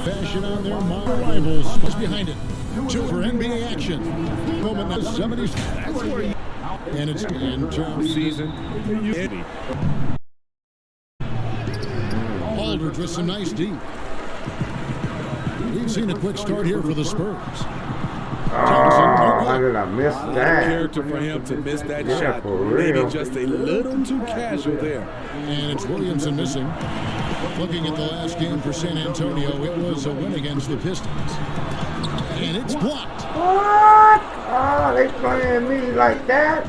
Fashion on their modern rivals. What's behind it? Two for NBA action. Moment now, 70s. That's where you... And it's in term season. Aldridge with some nice D. We've seen a quick start here for the Spurs. How did I miss that? Character for him to miss that shot. Maybe just a little too casual there. And it's Williamson missing. Looking at the last game for San Antonio, it was a win against the Pistons. And it's blocked. What? Oh, they playing me like that?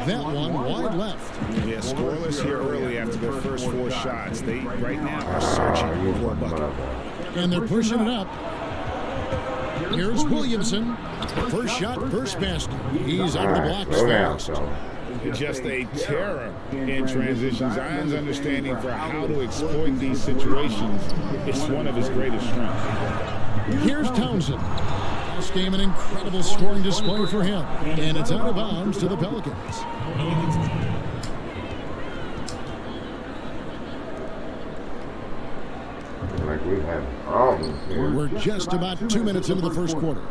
That one wide left. Yeah, scoreless here early after their first 4 shots. They right now are searching for a bucket. And they're pushing it up. Here's Williamson. First shot, first basket. He's out of the blocks fast. Just a terror in transition. Zion's understanding for how to exploit these situations is one of his greatest strengths. Here's Townsend. Last game, an incredible scoring display for him. And it's out of bounds to the Pelicans. Like we have problems here. We're just about 2 minutes into the first quarter.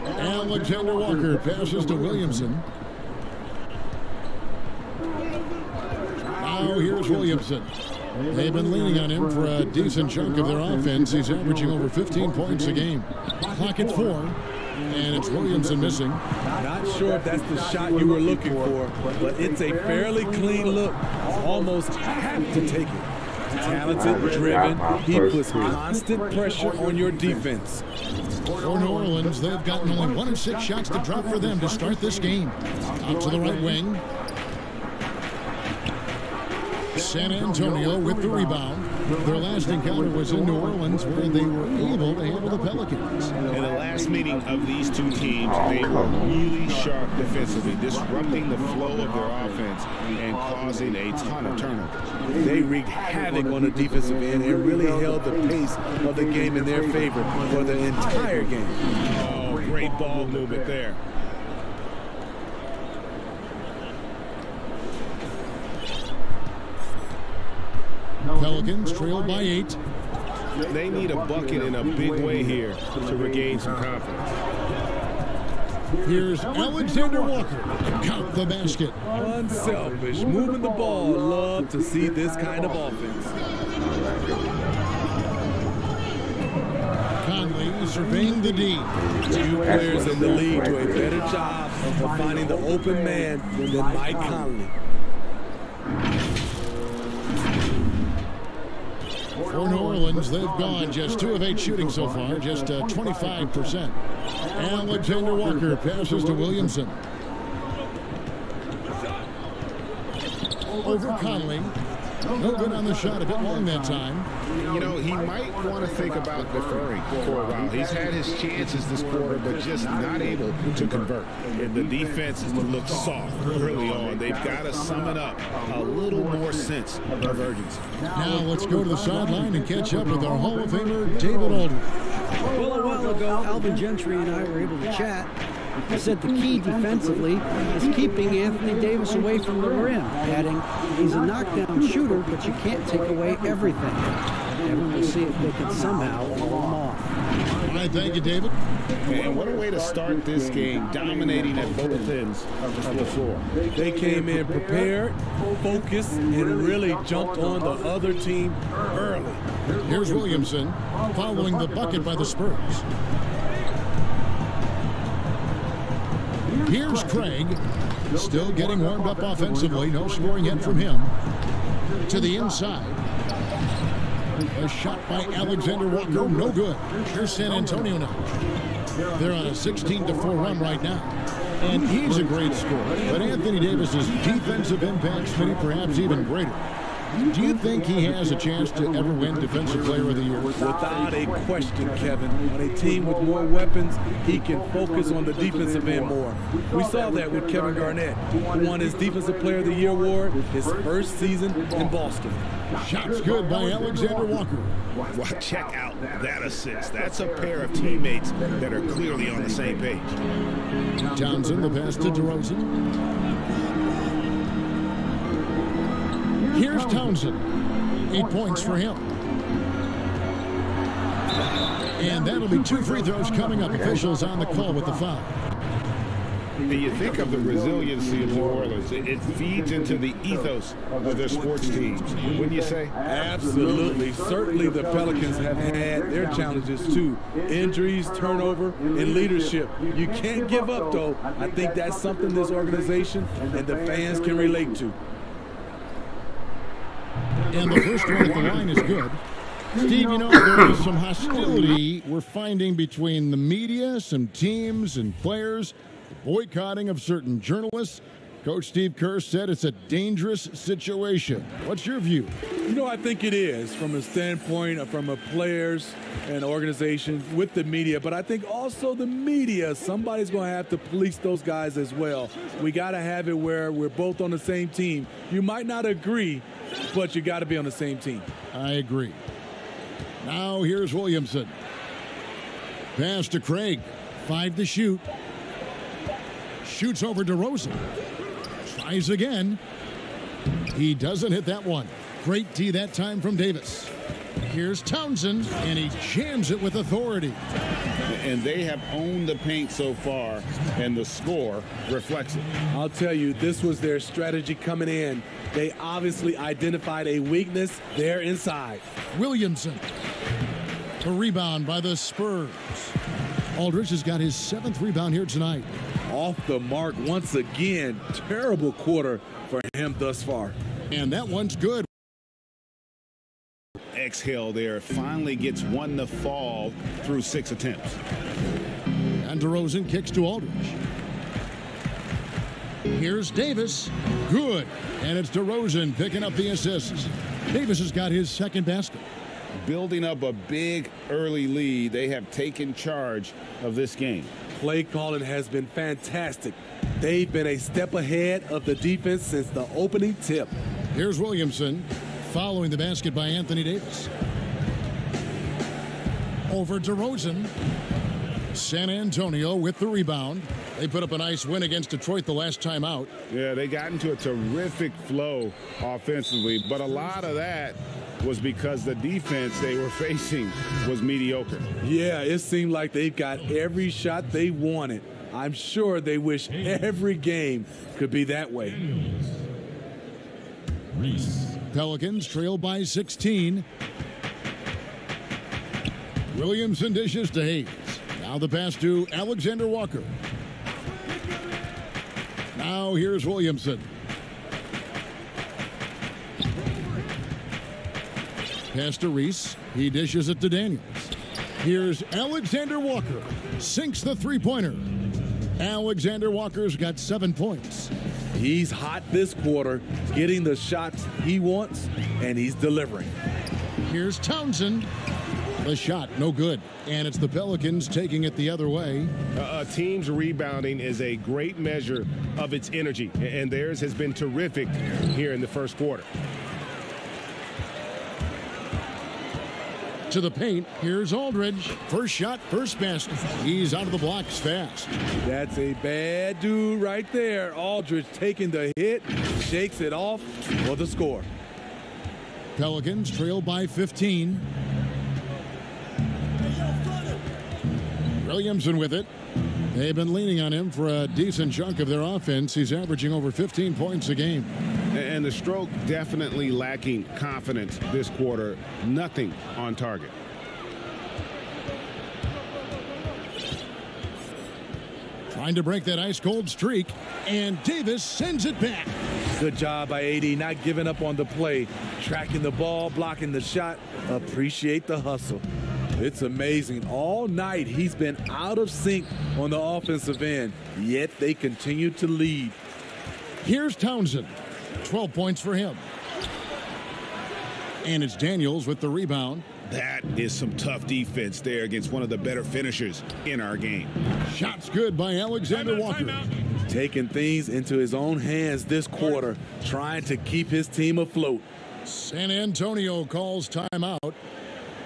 Alexander Walker passes to Williamson. Now here's Williamson. They've been leaning on him for a decent chunk of their offense. He's averaging over 15 points a game. Clock at 4, and it's Williamson missing. Not sure if that's the shot you were looking for, but it's a fairly clean look. Almost have to take it. Talented, driven, he puts constant pressure on your defense. For New Orleans, they've gotten only 1 of 6 shots to drop for them to start this game. Out to the right wing. San Antonio with the rebound. Their last encounter was in New Orleans, where they were able to handle the Pelicans. In the last meeting of these two teams, they were really sharp defensively, disrupting the flow of their offense and causing a ton of turnovers. They wreaked havoc on the defensive end and really held the pace of the game in their favor for the entire game. Oh, great ball movement there. Pelicans trailed by 8. They need a bucket in a big way here to regain some confidence. Here's Alexander Walker. Count the basket. Unselfish, moving the ball. Love to see this kind of offense. Conley surveying the D. 2 players in the league do a better job of finding the open man than Mike Conley. For New Orleans, they've gone just 2 of 8 shooting so far, just 25%. Alexander Walker passes to Williamson. Over Conley. No good on the shot, a bit long that time. You know, he might want to think about deferring for a while. He's had his chances this quarter, but just not able to convert. And the defense looks soft early on. They've got to summon up a little more sense of urgency. Now let's go to the sideline and catch up with our Hall of Famer, David Aldridge. Well, a while ago, Alvin Gentry and I were able to chat. He said the key defensively is keeping Anthony Davis away from the rim, adding he's a knockdown shooter, but you can't take away everything. And we'll see if they can somehow pull him off. All right, thank you, David. And what a way to start this game, dominating at both ends of the floor. They came in prepared, focused, and really jumped on the other team early. Here's Williamson following the bucket by the Spurs. Here's Craig, still getting warmed up offensively. No scoring yet from him. To the inside. A shot by Alexander Walker, no good. Here's San Antonio now. They're on a 16-4 run right now. And he's a great scorer. But Anthony Davis's defensive impact's maybe perhaps even greater. Do you think he has a chance to ever win Defensive Player of the Year? Without a question, Kevin. On a team with more weapons, he can focus on the defensive end more. We saw that with Kevin Garnett, who won his Defensive Player of the Year award his first season in Boston. Shots good by Alexander Walker. Well, check out that assist. That's a pair of teammates that are clearly on the same page. Townsend, the pass to DeRozan. Here's Townsend. 8 points for him. And that'll be 2 free throws coming up. Officials on the call with the foul. You think of the resiliency of New Orleans. It feeds into the ethos of their sports teams. Wouldn't you say? Absolutely. Certainly the Pelicans have had their challenges too. Injuries, turnover, and leadership. You can't give up, though. I think that's something this organization and the fans can relate to. And the first one at the line is good. Steve, you know, there is some hostility we're finding between the media, some teams and players, the boycotting of certain journalists. Coach Steve Kerr said it's a dangerous situation. What's your view? You know, I think it is from a standpoint of from a players and organization with the media, but I think also the media, somebody's going to have to police those guys as well. We got to have it where we're both on the same team. You might not agree, but you got to be on the same team. I agree. Now here's Williamson. Pass to Craig. 5 to shoot. Shoots over DeRozan. Tries again. He doesn't hit that one. Great D that time from Davis. Here's Townsend, and he jams it with authority. And they have owned the paint so far, and the score reflects it. I'll tell you, this was their strategy coming in. They obviously identified a weakness there inside. Williamson. The rebound by the Spurs. Aldridge has got his 7th rebound here tonight. Off the mark once again. Terrible quarter for him thus far. And that one's good. Exhale there. Finally gets one to fall through 6 attempts. And DeRozan kicks to Aldridge. Here's Davis. Good. And it's DeRozan picking up the assists. Davis has got his 2nd basket. Building up a big early lead, they have taken charge of this game. Play calling has been fantastic. They've been a step ahead of the defense since the opening tip. Here's Williamson following the basket by Anthony Davis. Over DeRozan. San Antonio with the rebound. They put up a nice win against Detroit the last time out. Yeah, they got into a terrific flow offensively, but a lot of that was because the defense they were facing was mediocre. Yeah, it seemed like they got every shot they wanted. I'm sure they wish every game could be that way. Pelicans trail by 16. Williamson dishes to Hayes. Now the pass to Alexander Walker. Now here's Williamson. Pass to Reese. He dishes it to Daniels. Here's Alexander Walker. Sinks the three-pointer. Alexander Walker's got 7 points. He's hot this quarter, getting the shots he wants, and he's delivering. Here's Townsend. The shot, no good. And it's the Pelicans taking it the other way. A team's rebounding is a great measure of its energy, and theirs has been terrific here in the first quarter. To the paint, here's Aldridge. First shot, first basket. He's out of the blocks fast. That's a bad dude right there. Aldridge taking the hit, shakes it off for the score. Pelicans trail by 15. Williamson with it. They've been leaning on him for a decent chunk of their offense. He's averaging over 15 points a game. And the stroke definitely lacking confidence this quarter. Nothing on target. Trying to break that ice-cold streak, and Davis sends it back. Good job by AD, not giving up on the play. Tracking the ball, blocking the shot. Appreciate the hustle. It's amazing. All night he's been out of sync on the offensive end, yet they continue to lead. Here's Townsend. 12 points for him. And it's Daniels with the rebound. That is some tough defense there against one of the better finishers in our game. Shots good by Alexander Walker. Taking things into his own hands this quarter, trying to keep his team afloat. San Antonio calls timeout.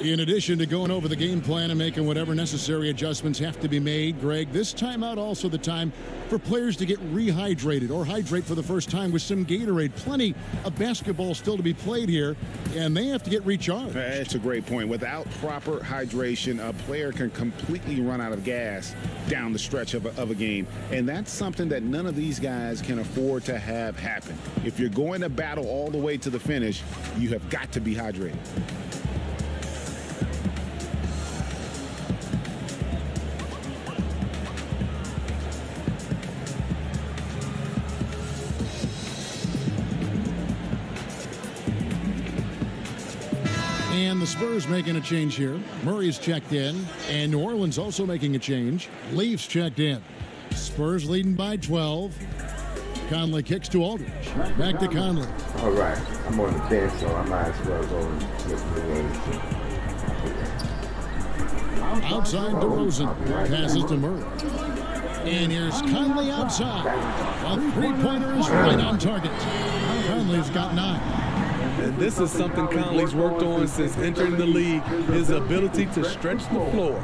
In addition to going over the game plan and making whatever necessary adjustments have to be made, Greg, this timeout also the time for players to get rehydrated or hydrate for the first time with some Gatorade. Plenty of basketball still to be played here, and they have to get recharged. That's a great point. Without proper hydration, a player can completely run out of gas down the stretch of a game, and that's something that none of these guys can afford to have happen. If you're going to battle all the way to the finish, you have got to be hydrated. And the Spurs making a change here. Murray's checked in, and New Orleans also making a change. Leafs checked in. Spurs leading by 12. Conley kicks to Aldridge. Back to Conley. All right. I'm on the bench, so I might as well go and get the game. Outside DeRozan. Passes to Murray. And here's Conley outside. A three-pointer is right on target. Conley's got 9. And this is something Conley's worked on since entering the league, his ability to stretch the floor.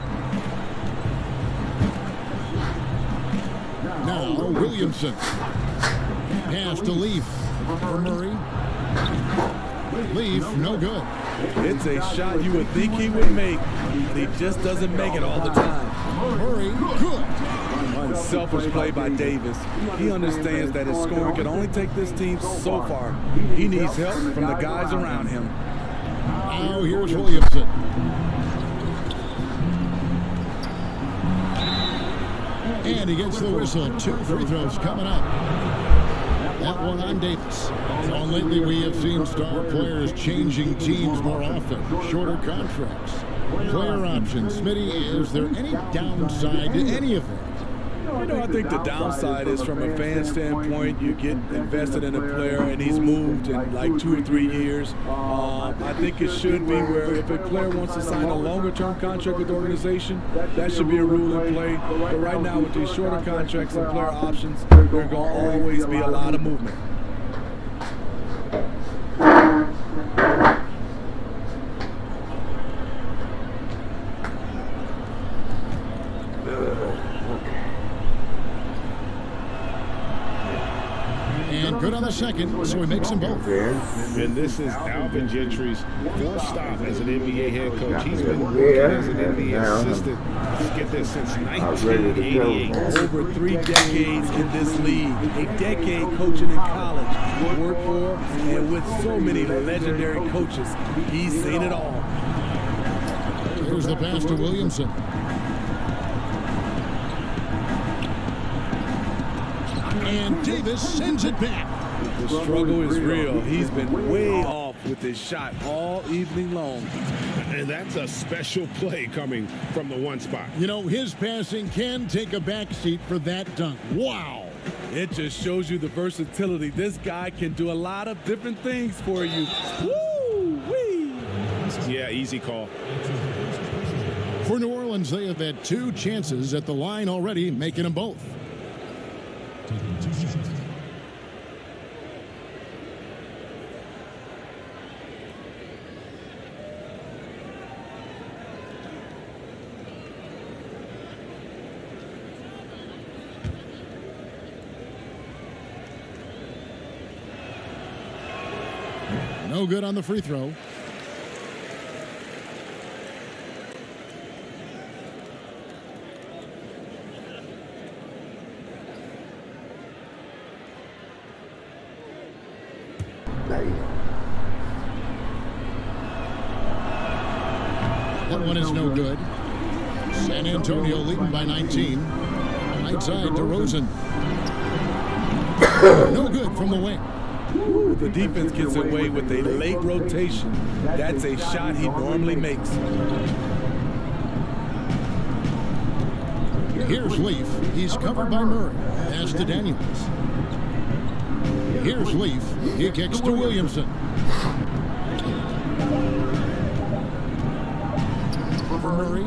Now Williamson. Pass to Leaf for Murray. Leaf, no good. It's a shot you would think he would make, but he just doesn't make it all the time. Murray, good. Unselfish play by Davis. He understands that his scoring can only take this team so far. He needs help from the guys around him. Now here's Williamson. And he gets the whistle. 2 free throws coming up. That one on Davis. So lately we have seen star players changing teams more often. Shorter contracts. Player options. Smitty, is there any downside to any of that? You know, I think the downside is from a fan standpoint, you get invested in a player and he's moved in like 2 or 3 years. I think it should be where if a player wants to sign a longer-term contract with the organization, that should be a rule in play. But right now with these shorter contracts and player options, there going to always be a lot of movement. Good on the second, so he makes them both. And this is Alvin Gentry's 4th stop as an NBA head coach. He's been working as an NBA assistant, let's get this, since 1988. Over 3 decades in this league. A decade coaching in college. Worked for and with so many legendary coaches. He's seen it all. Here's the pass to Williamson. And Davis sends it back. The struggle is real. He's been way off with his shot all evening long. And that's a special play coming from the one spot. You know, his passing can take a backseat for that dunk. Wow. It just shows you the versatility. This guy can do a lot of different things for you. Woo-wee. Yeah, easy call. For New Orleans, they have had 2 chances at the line already, making them both. No good on the free throw. That one is no good. San Antonio leading by 19. Right side to Rosen. No good from the wing. The defense gets away with a late rotation. That's a shot he normally makes. Here's Leaf. He's covered by Murray. Pass to Daniels. Here's Leaf. He kicks to Williamson. for Murray.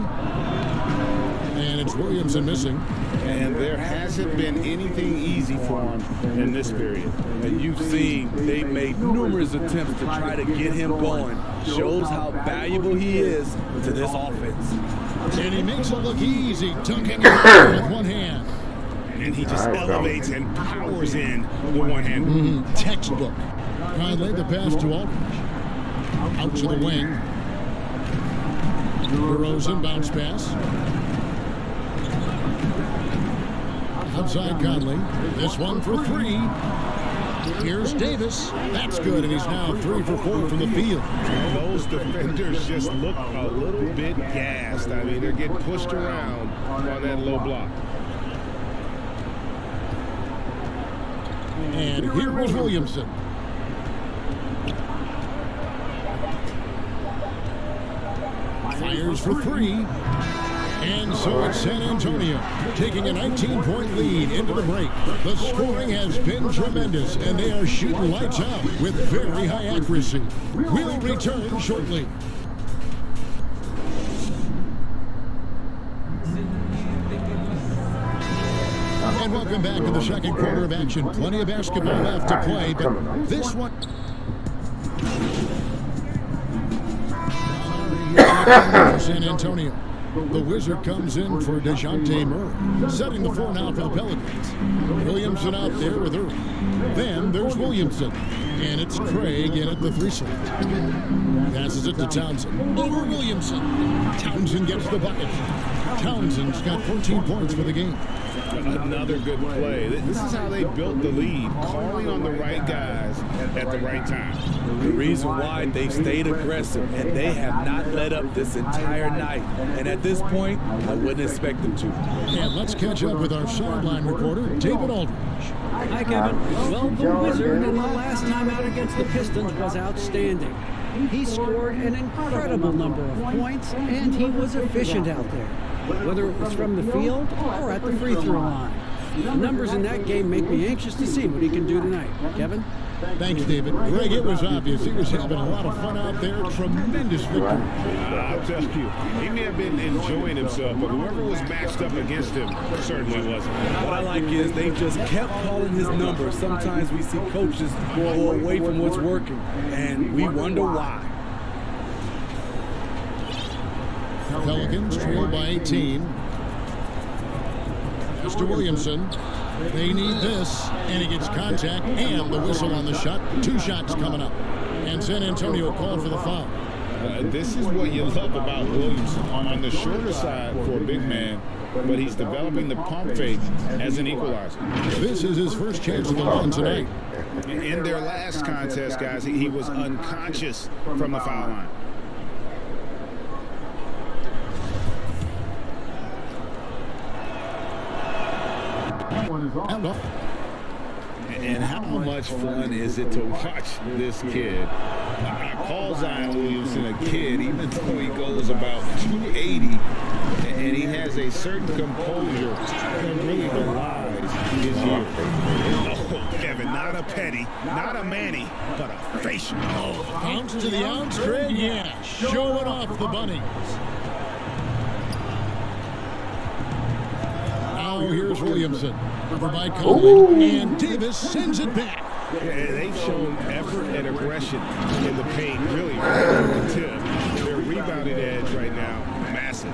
And it's Williamson missing. And there hasn't been anything easy for him in this period. And you've seen they made numerous attempts to try to get him going. Shows how valuable he is to this offense. And he makes it look easy, dunking it with one hand. And he just elevates and powers in the one hand. Textbook. Conley, the pass to Aldridge. Out to the wing. DeRozan, bounce pass. Outside Conley. This one for three. Here's Davis. That's good, and he's now 3 for 4 from the field. Those defenders just look a little bit gassed. I mean, they're getting pushed around on that low block. And here is Williamson. Fires for three. And so it's San Antonio taking a 19-point lead into the break. The scoring has been tremendous, and they are shooting lights out with very high accuracy. We'll return shortly. And welcome back to the second quarter of action. Plenty of basketball left to play, but this one... San Antonio. The Wizard comes in for DeJounte Murray, setting the floor now for the Pelicans. Williamson out there with Earl. Then there's Williamson, and it's Craig in at the 3 slot. Passes it to Townsend. Over Williamson. Townsend gets the bucket. Townsend's got 14 points for the game. Another good play. This is how they built the lead, calling on the right guys at the right time. The reason why they stayed aggressive, and they have not let up this entire night. And at this point, I wouldn't expect them to. And let's catch up with our sideline reporter, David Aldridge. Hi, Kevin. Well, the Wizard in the last time out against the Pistons was outstanding. He scored an incredible number of points, and he was efficient out there, whether it was from the field or at the free throw line. The numbers in that game make me anxious to see what he can do tonight. Kevin? Thanks, David. Greg, it was obvious. He was having a lot of fun out there. Tremendous victory. I'll tell you, he may have been enjoying himself, but whoever was matched up against him certainly wasn't. What I like is they just kept calling his number. Sometimes we see coaches go away from what's working, and we wonder why. Pelicans trail by 18. Mr. Williamson. They need this, and he gets contact and the whistle on the shot. 2 shots coming up. And San Antonio called for the foul. This is what you love about Williamson. On the shorter side for a big man, but he's developing the pump fake as an equalizer. This is his first chance of the line tonight. In their last contest, guys, he was unconscious from the foul line. And how much fun is it to watch this kid? I call Zion Williamson a kid, even though he goes about 280, and he has a certain composure that really belies his years. Oh, Kevin, not a Petty, not a Manny, but a facial. Bounce to the outs, Greg, yeah, showing off the bunnies. Now here's Williamson. Over by Conley, and Davis sends it back. Yeah, they've shown effort and aggression in the paint, really, from the tip. Their rebounding edge right now, massive.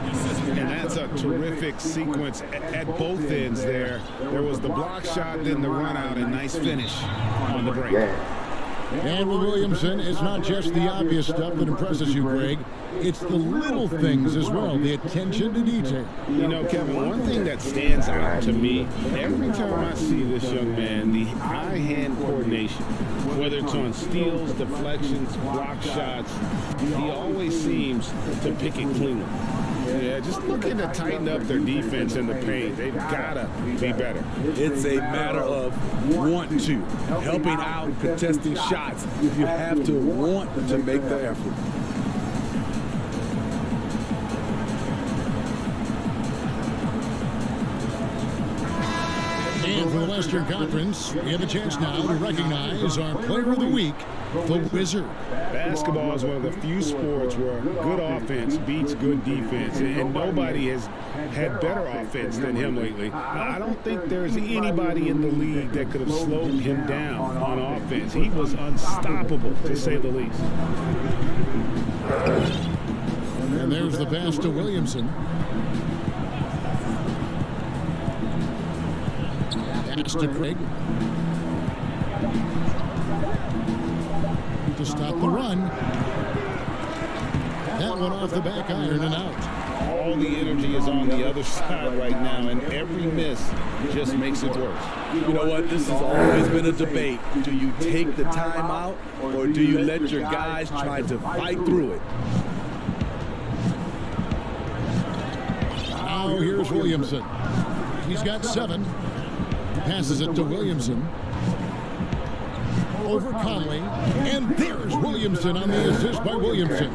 And that's a terrific sequence at both ends there. There was the block shot, then the run out, and nice finish on the break. And with Williamson, it's not just the obvious stuff that impresses you, Greg. It's the little things as well, the attention to detail. You know, Kevin, one thing that stands out to me, every time I see this young man, the eye-hand coordination, whether it's on steals, deflections, block shots, he always seems to pick it cleanly. Yeah, just looking to tighten up their defense in the paint. They've got to be better. It's a matter of want to, helping out, contesting shots. You have to want to make the effort. And for the Western Conference, we have a chance now to recognize our Player of the Week, the Wizard. Basketball is one of the few sports where good offense beats good defense, and nobody has had better offense than him lately. I don't think there's anybody in the league that could have slowed him down on offense. He was unstoppable, to say the least. And there's the pass to Williamson. Pass to Craig. To stop the run. That one off the back iron and out. All the energy is on the other side right now, and every miss just makes it worse. You know what? This has always been a debate. Do you take the timeout, or do you let your guys try to fight through it? Now here's Williamson. He's got 7. Passes it to Williamson. Over Conley. And there's Williamson on the assist by Williamson.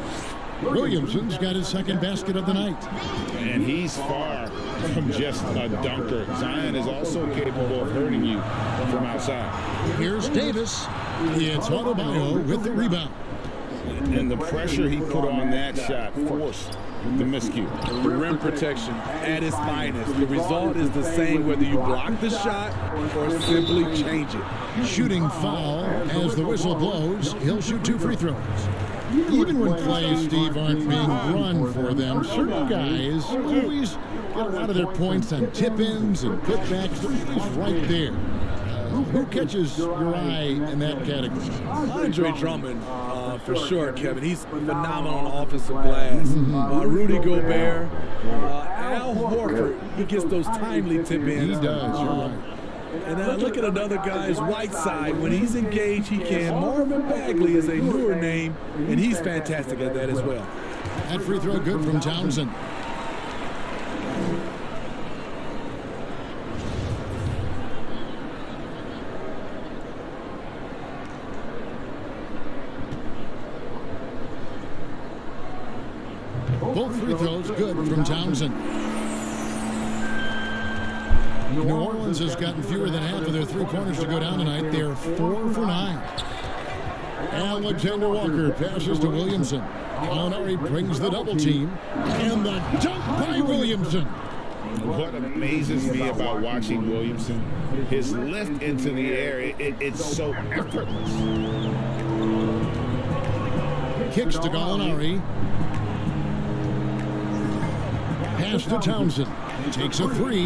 Williamson's got his second basket of the night. And he's far from just a dunker. Zion is also capable of hurting you from outside. Here's Davis. It's Adebayo with the rebound. And the pressure he put on that shot forced the miscue. The rim protection at its finest. The result is the same whether you block the shot or simply change it. Shooting foul as the whistle blows. He'll shoot 2 free throws. Even when plays, Steve, aren't being run for them, certain guys always get a lot of their points on tip-ins and putbacks. They're always right there. Who catches your eye in that category? Andre Drummond, for sure, Kevin. He's phenomenal on offensive glass. Rudy Gobert, Al Horford, he gets those timely tip-ins. He does, you're right. And then I look at another guy's Whiteside. When he's engaged, he can. Marvin Bagley is a newer name, and he's fantastic at that as well. That free throw good from Townsend. Both free throws good from Townsend. New Orleans has gotten fewer than half of their three-pointers to go down tonight. They're 4 for 9. Alexander Walker passes to Williamson. Gallinari brings the double team. And the dunk by Williamson. What amazes me about watching Williamson, his lift into the air, it's so effortless. Kicks to Gallinari. Pass to Townsend. Takes a 3.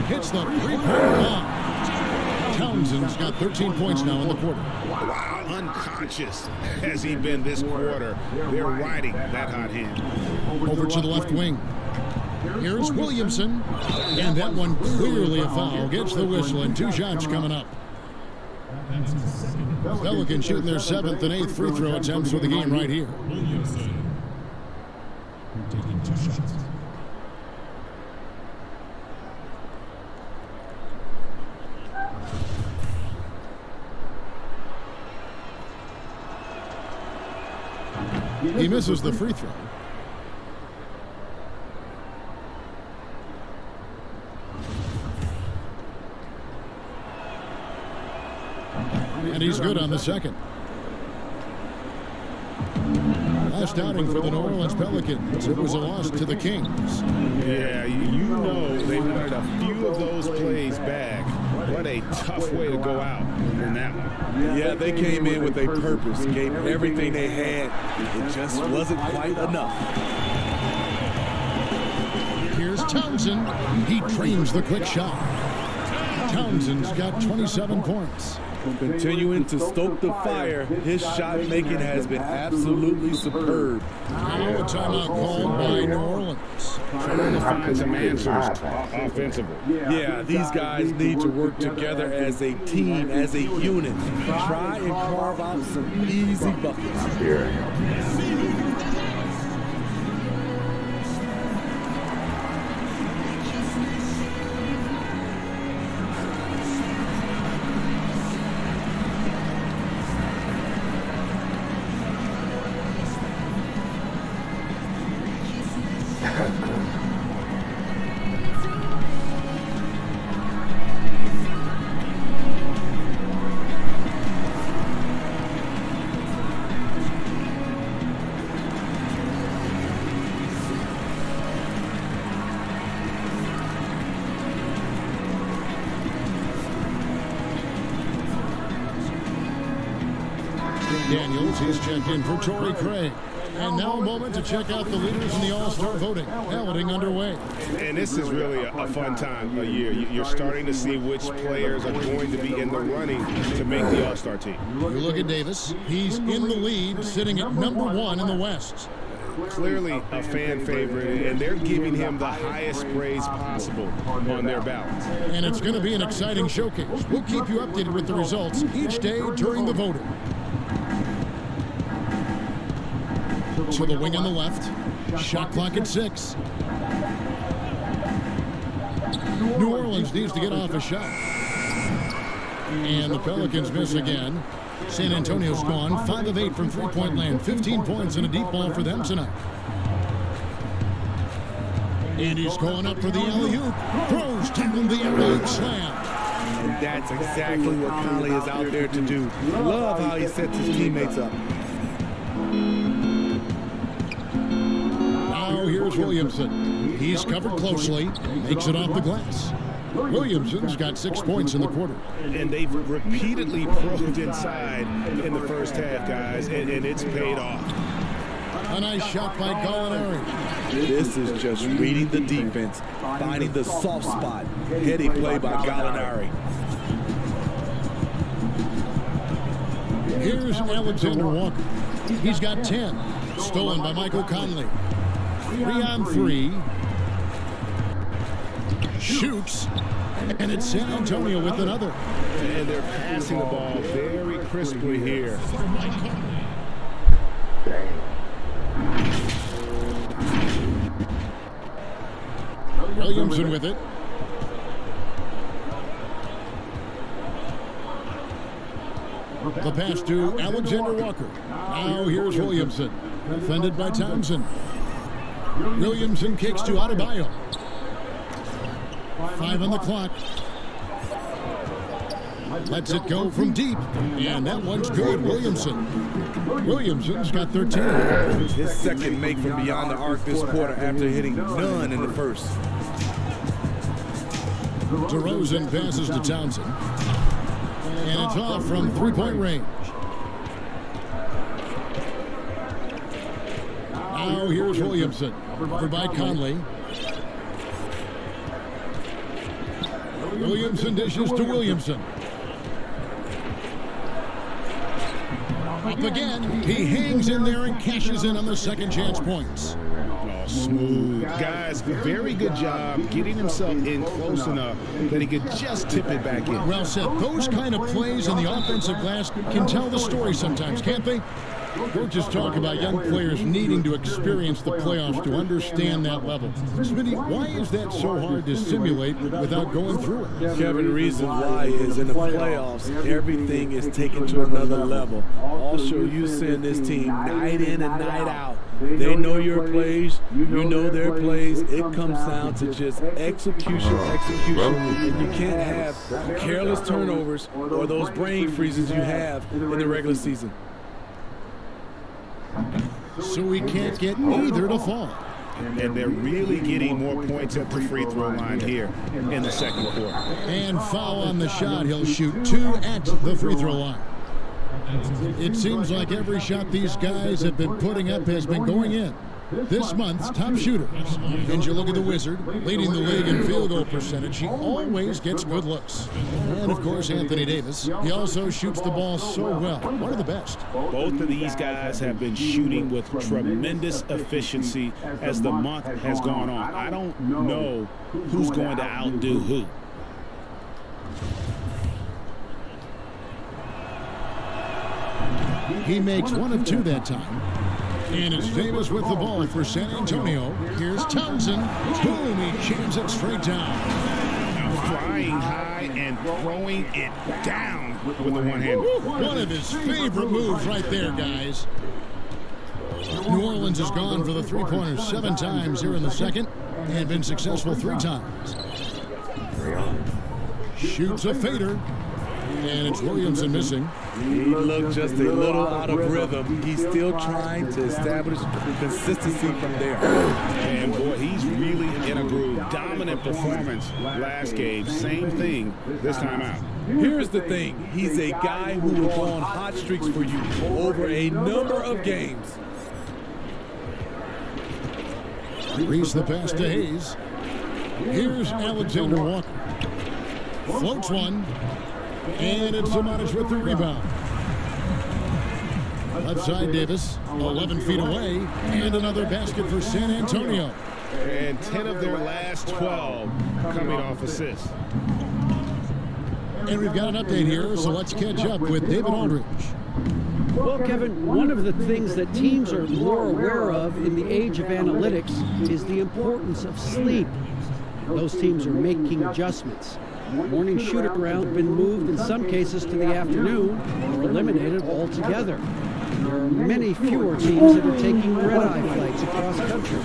Hits the three-pointer line. Townsend's got 13 points now in the quarter. Wow, unconscious has he been this quarter. They're riding that hot hand. Over to the left wing. Here's Williamson. And that one clearly a foul. Gets the whistle and 2 shots coming up. Pelicans shooting their 7th and 8th free throw attempts for the game right here. Taking 2 shots. He misses the free throw. And he's good on the second. Last outing for the New Orleans Pelicans. It was a loss to the Kings. Yeah, you know they wanted a few of those plays back. What a tough way to go out in that one. Yeah, they came in with a purpose, gave everything they had. It just wasn't quite enough. Here's Townsend. He trains the quick shot. Townsend's got 27 points. Continuing to stoke the fire, his shot making has been absolutely superb. Now a timeout called by New Orleans. Trying to find some answers offensively. Yeah, these guys need to work together as a team, as a unit. Try and carve out some easy buckets. Daniels, he's checked in for Torrey Craig. And now a moment to check out the leaders in the All-Star voting. Balloting underway. And this is really a fun time of year. You're starting to see which players are going to be in the running to make the All-Star team. You look at Davis. He's in the lead, sitting at number 1 in the West. Clearly a fan favorite, and they're giving him the highest praise possible on their ballots. And it's going to be an exciting showcase. We'll keep you updated with the results each day during the voting. To the wing on the left. Shot clock at 6. New Orleans needs to get off a shot. And the Pelicans miss again. San Antonio's gone 5 of 8 from three-point land. 15 points and a deep ball for them tonight. And he's going up for the alley-oop. Throws down the alley-oop slam. And that's exactly what Conley is out there to do. Love how he sets his teammates up. Now here's Williamson. He's covered closely. Makes it off the glass. Williamson's got 6 points in the quarter. And they've repeatedly probed inside in the first half, guys, and it's paid off. A nice shot by Gallinari. This is just reading the defense, finding the soft spot. Heady play by Gallinari. Here's Alexander Walker. He's got 10. Stolen by Michael Conley. 3 on 3. Shoots. And it's San Antonio with another. And they're passing the ball very crisply here. Williamson with it. The pass to Alexander Walker. Now here's Williamson. Defended by Townsend. Williamson kicks to Adebayo. 5 on the clock. Lets it go from deep. And that one's good. Williamson's got 13. His second make from beyond the arc this quarter after hitting none in the first. DeRozan passes to Townsend. And it's off from three-point range. Now here's Williamson. Covered by Conley. Williamson dishes to Williamson. Up again. He hangs in there and cashes in on the second chance points. Oh, smooth. Guys, very good job getting himself in close enough that he could just tip it back in. Well said. Those kind of plays in the offensive glass can tell the story sometimes, can't they? Coaches talk about young players needing to experience the playoffs to understand that level. Smitty, why is that so hard to simulate without going through it? Kevin, reason why is in the playoffs, everything is taken to another level. Also, you send this team night in and night out. They know your plays, you know their plays. It comes down to just execution. And you can't have careless turnovers or those brain freezes you have in the regular season. So we can't get either to fall. And they're really getting more points at the free throw line here in the second quarter. And foul on the shot. He'll shoot 2 at the free throw line. It seems like every shot these guys have been putting up has been going in. This month's top shooters. And you look at the Wizard, leading the league in field goal percentage. He always gets good looks. And, of course, Anthony Davis. He also shoots the ball so well. One of the best. Both of these guys have been shooting with tremendous efficiency as the month has gone on. I don't know who's going to outdo who. He makes 1 of 2 that time. And it's Davis with the ball for San Antonio. Here's Townsend. Boom, he jams it straight down. Flying high and throwing it down with the one-hand. One of his favorite moves right there, guys. New Orleans has gone for the three-pointers 7 times here in the second and been successful 3 times. Shoots a fader. And it's Williamson missing. He looked just a little out of rhythm. He's still trying to establish consistency from there. And boy, he's really in a groove. Dominant performance last game. Same thing this time out. Here's the thing. He's a guy who will go on hot streaks for you over a number of games. Reese the pass to Hayes. Here's Alexander Walker. Floats one. And it's Zimonjic with the rebound. Left side Davis, 11 feet away. And another basket for San Antonio. And 10 of their last 12 coming off assists. And we've got an update here, so let's catch up with David Aldridge. Well, Kevin, one of the things that teams are more aware of in the age of analytics is the importance of sleep. Those teams are making adjustments. Morning shoot-around has been moved in some cases to the afternoon or eliminated altogether. There are many fewer teams that are taking red-eye flights across country.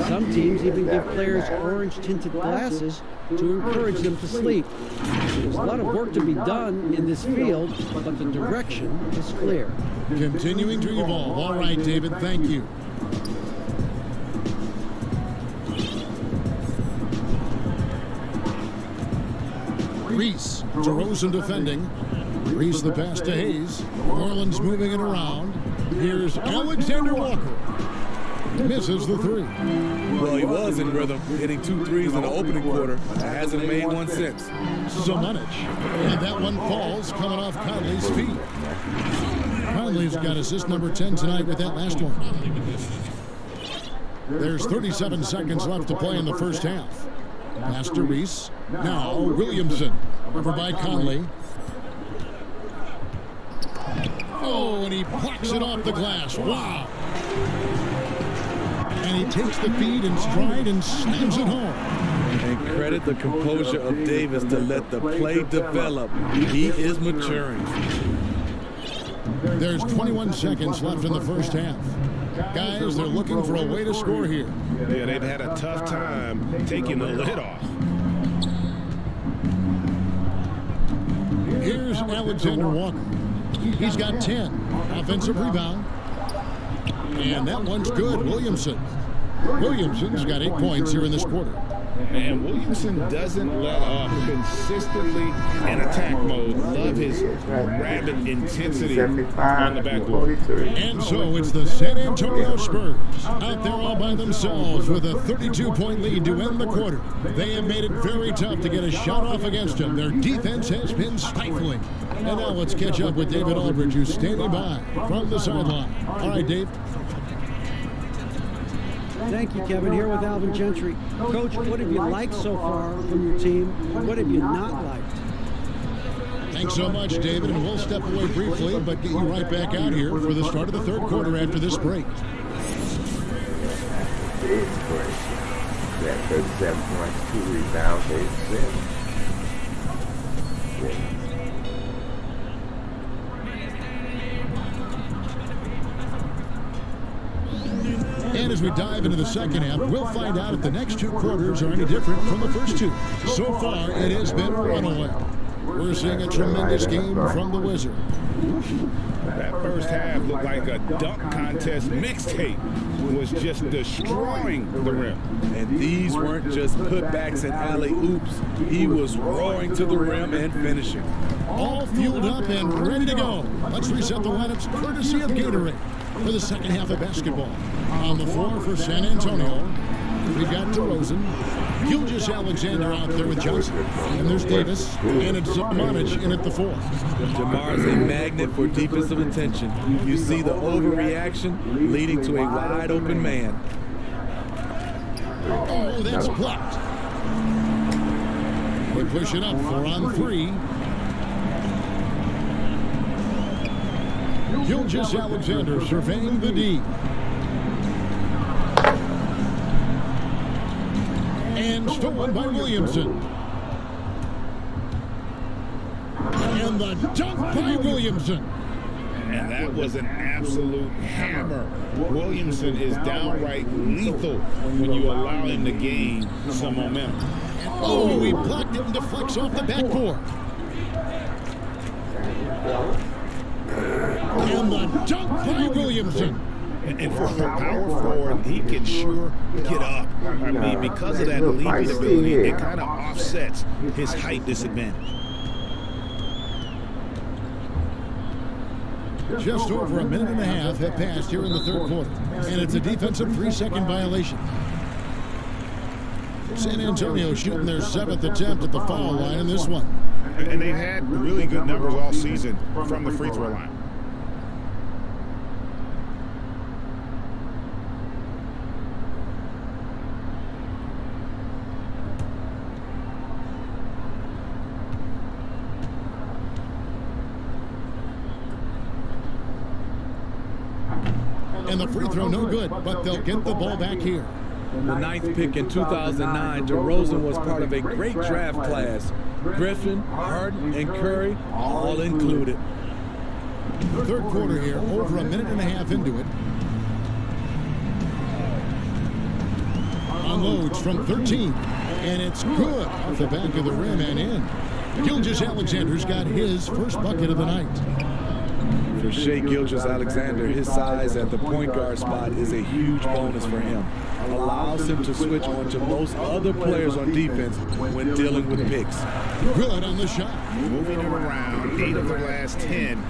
Some teams even give players orange-tinted glasses to encourage them to sleep. There's a lot of work to be done in this field, but the direction is clear. Continuing to evolve. All right, David, thank you. Reese, DeRozan defending. Reese the pass to Hayes. New Orleans moving it around. Here's Alexander Walker. Misses the three. Well, he was in rhythm, hitting 2 threes in the opening quarter. Hasn't made one since. Zimonjic. And that one falls coming off Conley's feet. Conley's got assist number 10 tonight with that last one. There's 37 seconds left to play in the first half. Pass to Reese. Now Williamson. Over by Conley. Oh, and he plucks it off the glass. Wow. And he takes the feed in stride and slams it home. And credit the composure of Davis to let the play develop. He is maturing. There's 21 seconds left in the first half. Guys, they're looking for a way to score here. Yeah, they've had a tough time taking the lid off. Here's Alexander Walker. He's got 10. Offensive rebound. And that one's good. Williamson. Williamson's got 8 points here in this quarter. And Williamson doesn't let up consistently in attack mode. Love his rapid intensity on the backboard. And so it's the San Antonio Spurs out there all by themselves with a 32-point lead to end the quarter. They have made it very tough to get a shot off against them. Their defense has been stifling. And now let's catch up with David Aldridge, who's standing by from the sideline. All right, Dave. Thank you, Kevin. Here with Alvin Gentry. Coach, what have you liked so far from your team? What have you not liked? Thanks so much, David. And we'll step away briefly, but get you right back out here for the start of the third quarter after this break. It's great. Yeah, 37 points, 2 rebounds, 8 assists. Yeah. And as we dive into the second half, we'll find out if the next 2 quarters are any different from the first 2. So far, it has been a runaway. We're seeing a tremendous game from the Wizard. That first half looked like a dunk contest mixtape. Was just destroying the rim. And these weren't just putbacks and alley-oops. He was roaring to the rim and finishing. All fueled up and ready to go. Let's reset the lineups courtesy of Gatorade for the second half of basketball. On the floor for San Antonio, we've got DeRozan, Gilgeous-Alexander out there with Johnson, and there's Davis, and it's Zimonjic in at the 4. Jamar's a magnet for defensive attention. You see the overreaction leading to a wide open man. Oh, that's blocked. They push it up 4 on 3. Gilgeous-Alexander surveying the D. And stolen by Williamson. And the dunk by Williamson. And that was an absolute hammer. Williamson is downright lethal when you allow him to gain some momentum. Oh, he blocked it and deflects off the backboard. And the dunk by Williamson. And for a power forward, he can sure get up. I mean, because of that leaping ability, it kind of offsets his height disadvantage. Just over a minute and a half have passed here in the third quarter, and it's a defensive 3-second violation. San Antonio shooting their 7th attempt at the foul line in this one. And they've had really good numbers all season from the free throw line. And the free throw no good, but they'll get the ball back here. The 9th pick in 2009, DeRozan was part of a great draft class. Griffin, Harden, and Curry all included. Third quarter here, over a minute and a half into it. Unloads from 13, and it's good off the back of the rim and in. Gilgeous-Alexander's got his first bucket of the night. For Shai Gilgeous-Alexander, his size at the point guard spot is a huge bonus for him. Allows him to switch on to most other players on defense when dealing with picks. Good on the shot. Moving him around, 8 of the last 10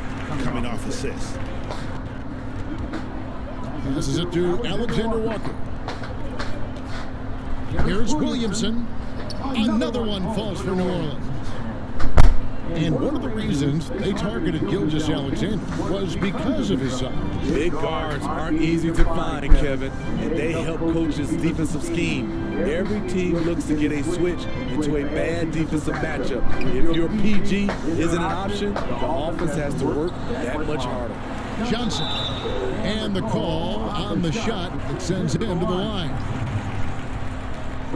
coming off assists. Passes it to Alexander Walker. Here's Williamson. Another one falls for New Orleans. And one of the reasons they targeted Gilgeous-Alexander was because of his size. Big guards aren't easy to find, Kevin, and they help coaches' defensive scheme. Every team looks to get a switch into a bad defensive matchup. If your PG isn't an option, the offense has to work that much harder. Johnson. And the call on the shot that sends him to the line.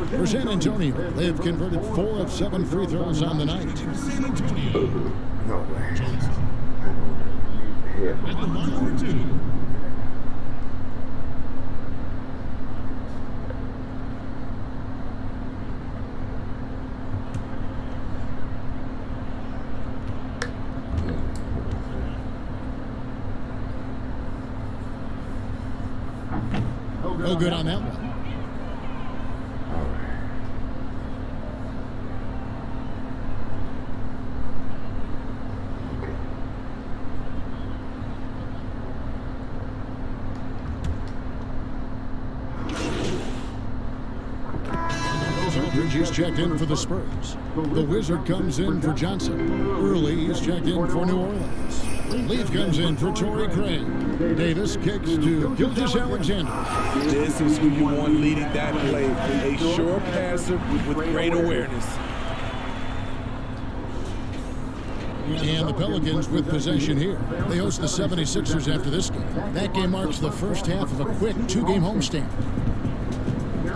For San Antonio, they've converted 4 of 7 free throws on the night. No way. Yeah. At the line for 2. No good on that one. He's checked in for the Spurs. The Wizard comes in for Johnson. Early, he's checked in for New Orleans. Leaf comes in for Torrey Craig. Davis kicks to Gilgeous-Alexander. This is who you want leading that play. A sure passer with great awareness. And the Pelicans with possession here. They host the 76ers after this game. That game marks the first half of a quick 2-game homestand.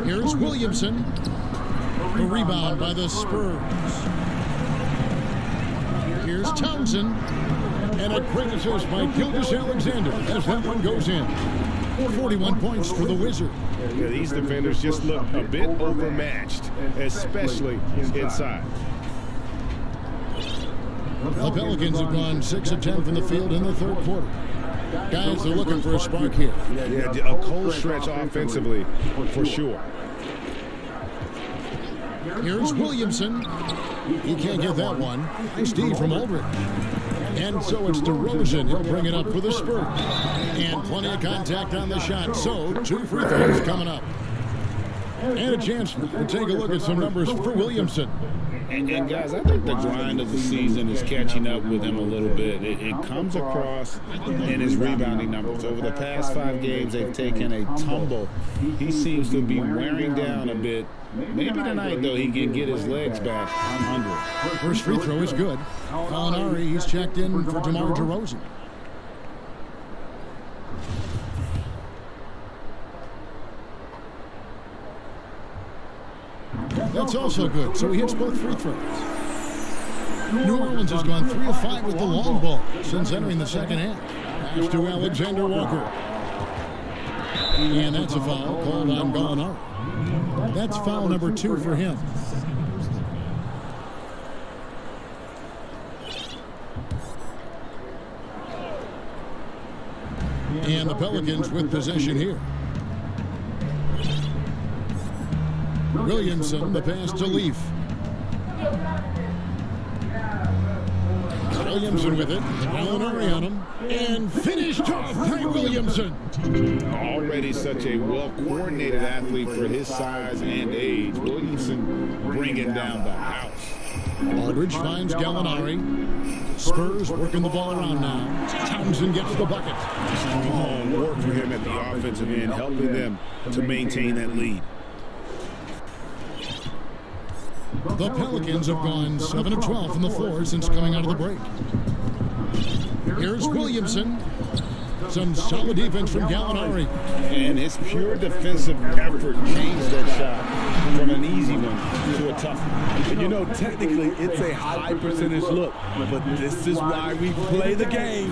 Here's Williamson. The rebound by the Spurs. Here's Townsend. And a great assist by Gilgeous-Alexander as that one goes in. 41 points for the Wizard. Yeah, these defenders just look a bit overmatched, especially inside. The Pelicans have gone 6 of 10 from the field in the third quarter. Guys are looking for a spark here. Yeah, a cold stretch offensively for sure. Here's Williamson. He can't get that one. Nice D from Aldridge. And so it's DeRozan. He'll bring it up for the Spurs. And plenty of contact on the shot. So 2 free throws coming up. And a chance to take a look at some numbers for Williamson. And guys, I think the grind of the season is catching up with him a little bit. It comes across in his rebounding numbers. Over the past 5 games, they've taken a tumble. He seems to be wearing down a bit. Maybe tonight, though, he can get his legs back under it. First free throw is good. Gallinari, he's checked in for DeMar DeRozan. That's also good, so he hits both free throws. New Orleans has gone 3 of 5 with the long ball since entering the second half. Pass to Alexander Walker. And that's a foul called on Gallinari. That's foul number 2 for him. And the Pelicans with possession here. Williamson, the pass to Leaf. Williamson with it. Gallinari on him. And finished off by Williamson. Already such a well-coordinated athlete for his size and age. Williamson bringing down the house. Aldridge finds Gallinari. Spurs working the ball around now. Townsend gets the bucket. Strong work for him at the offensive end, helping them to maintain that lead. The Pelicans have gone 7 of 12 from the floor since coming out of the break. Here's Williamson. Some solid defense from Gallinari. And his pure defensive effort changed that shot from an easy one to a tough one. And you know, technically, it's a high percentage look, but this is why we play the game.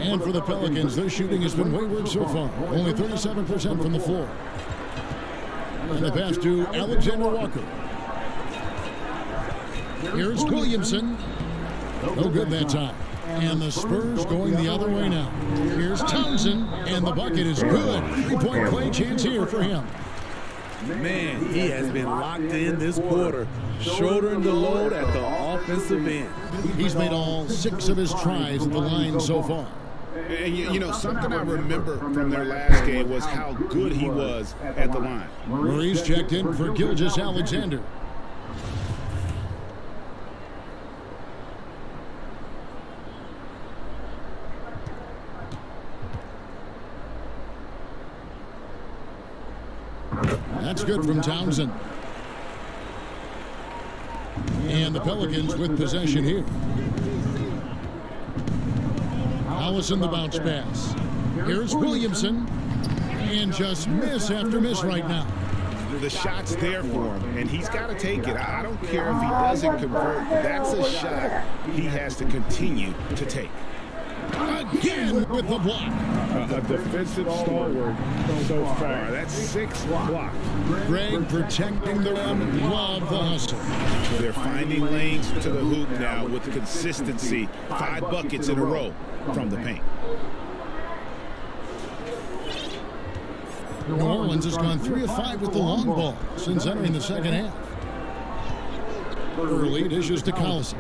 And for the Pelicans, their shooting has been wayward so far. Only 37% from the floor. And the pass to Alexander Walker. Here's Williamson. No good that time. And the Spurs going the other way now. Here's Townsend, and the bucket is good. 3-point play chance here for him. Man, he has been locked in this quarter, shouldering the load at the offensive end. He's made all 6 of his tries at the line so far. And you know, something I remember from their last game was how good he was at the line. Murray's checked in for Gilgeous Alexander. That's good from Townsend. And the Pelicans with possession here. Allison the bounce pass. Here's Williamson. And just miss after miss right now. The shot's there for him, and he's got to take it. I don't care if he doesn't convert. That's a shot he has to continue to take. Again with the block. A defensive stalwart so far. That's 6 blocks. Greg protecting the rim. Love the hustle. They're finding lanes to the hoop now with consistency. 5 buckets in a row from the paint. New Orleans has gone 3 of 5 with the long ball since entering the second half. Early dishes to Collison.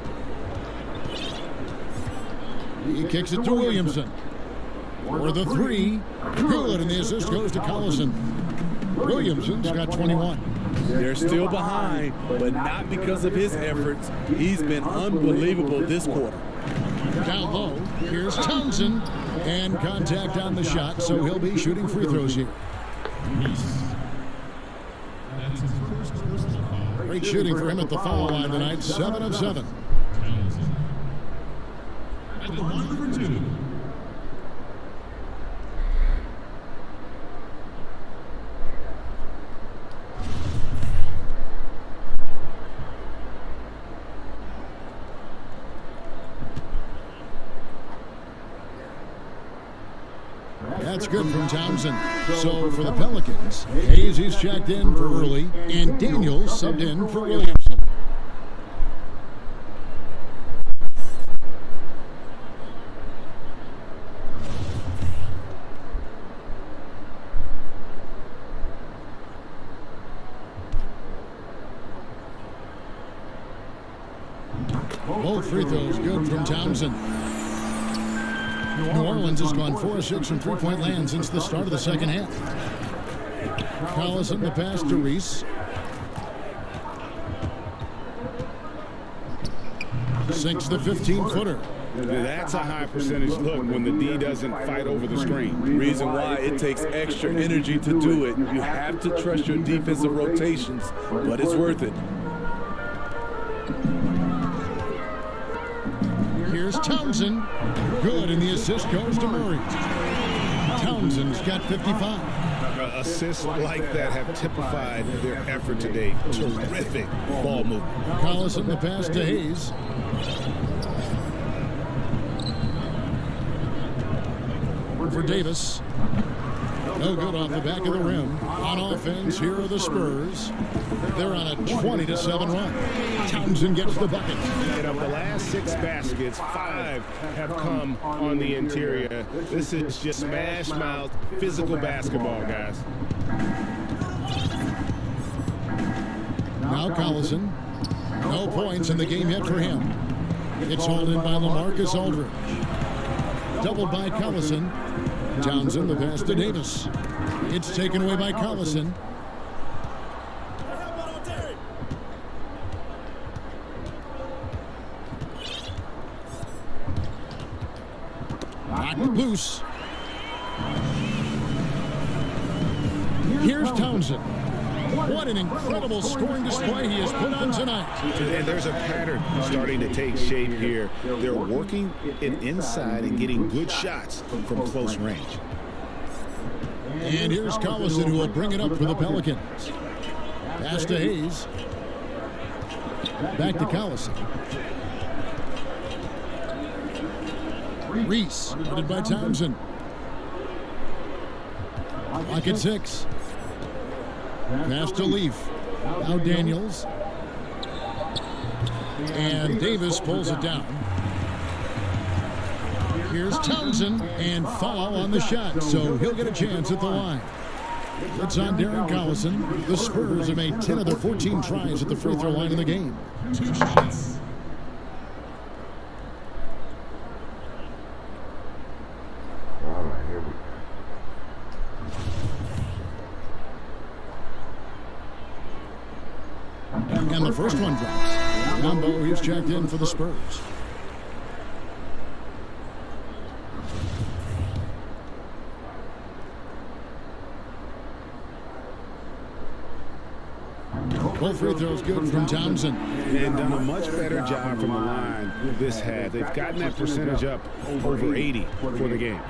He kicks it to Williamson. For the 3. Good, and the assist goes to Collison. Williamson's got 21. They're still behind, but not because of his efforts. He's been unbelievable this quarter. Down low, here's Townsend. And contact on the shot, so he'll be shooting free throws here. Great shooting for him at the foul line tonight. 7 of 7. At the line for 2. That's good from Townsend. So for the Pelicans, Hayes is checked in for early, and Daniels subbed in for Williamson. Both free throws good from Townsend. New Orleans has gone 4 of 6 from three-point land since the start of the second half. Collison the pass to Reese. Sinks the 15-footer. That's a high percentage look when the D doesn't fight over the screen. Reason why it takes extra energy to do it. You have to trust your defensive rotations, but it's worth it. Here's Townsend. Good, and the assist goes to Murray. Townsend's got 55. Assists like that have typified their effort today. Terrific ball movement. Collison the pass to Hayes. For Davis. No good off the back of the rim. On offense, here are the Spurs. They're on a 20-7 run. Townsend gets the bucket. And of the last 6 baskets, 5 have come on the interior. This is just smash-mouth, physical basketball, guys. Now Collison. No points in the game yet for him. It's hauled in by LaMarcus Aldridge. Doubled by Collison. Townsend, the pass to Davis. It's taken away by Collison. Knocked loose. Here's Townsend. What an incredible scoring display he has put on tonight. And there's a pattern starting to take shape here. They're working it inside and getting good shots from close range. And here's Collison, who will bring it up for the Pelicans. Pass to Hayes. Back to Collison. Reese, headed by Townsend. Lock at 6. Pass to Leaf. Now Daniels. And Davis pulls it down. Here's Townsend, and foul on the shot, so he'll get a chance at the line. It's on Darren Collison. The Spurs have made 10 of their 14 tries at the free throw line in the game. 2 shots. All right, here we go. And the first one drops. Mambo, he's checked in for the Spurs. Both free throws good from Townsend. And done a much better job from the line this half. They've gotten that percentage up over 80 for the game.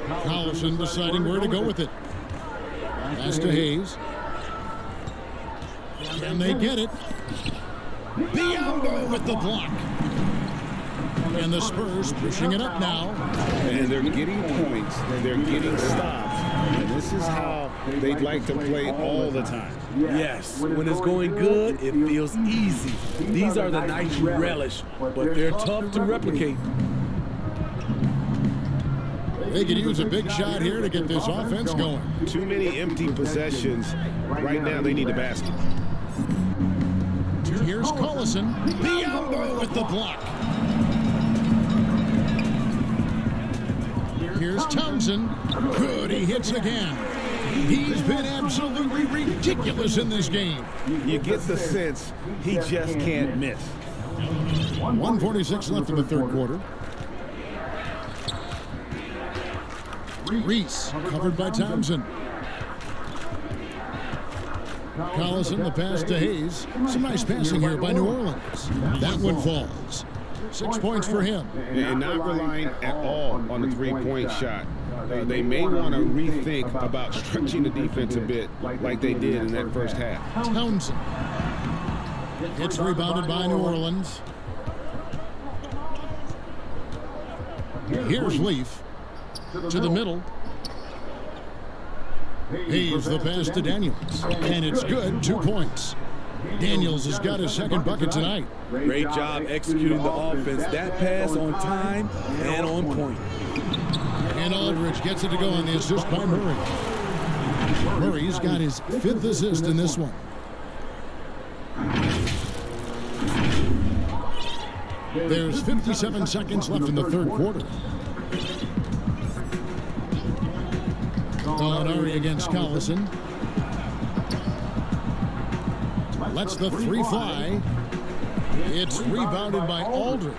Collison deciding where to go with it. Pass to Hayes. Can they get it? Biombo with the block. And the Spurs pushing it up now. And they're getting points. They're getting stops. And this is how they'd like to play all the time. Yes, when it's going good, it feels easy. These are the nights you relish, but they're tough to replicate. They could use a big shot here to get this offense going. Too many empty possessions. Right now, they need a basket. Here's Collison. Biombo with the block. Here's Townsend. Good, he hits again. He's been absolutely ridiculous in this game. You get the sense he just can't miss. 1:46 left in the third quarter. Reese, covered by Townsend. Collison, the pass to Hayes. Some nice passing here by New Orleans. That one falls. 6 points for him. And not relying at all on the three-point shot. They may want to rethink about stretching the defense a bit like they did in that first half. Townsend. It's rebounded by New Orleans. Here's Leaf. To the middle. Hayes, the pass to Daniels. And it's good, 2 points. Daniels has got his second bucket tonight. Great job executing the offense. That pass on time and on point. And Aldridge gets it to go on the assist by Murray. Murray's got his 5th assist in this one. There's 57 seconds left in the third quarter. Gallinari against Collison. Lets the 3 fly. It's rebounded by Aldridge.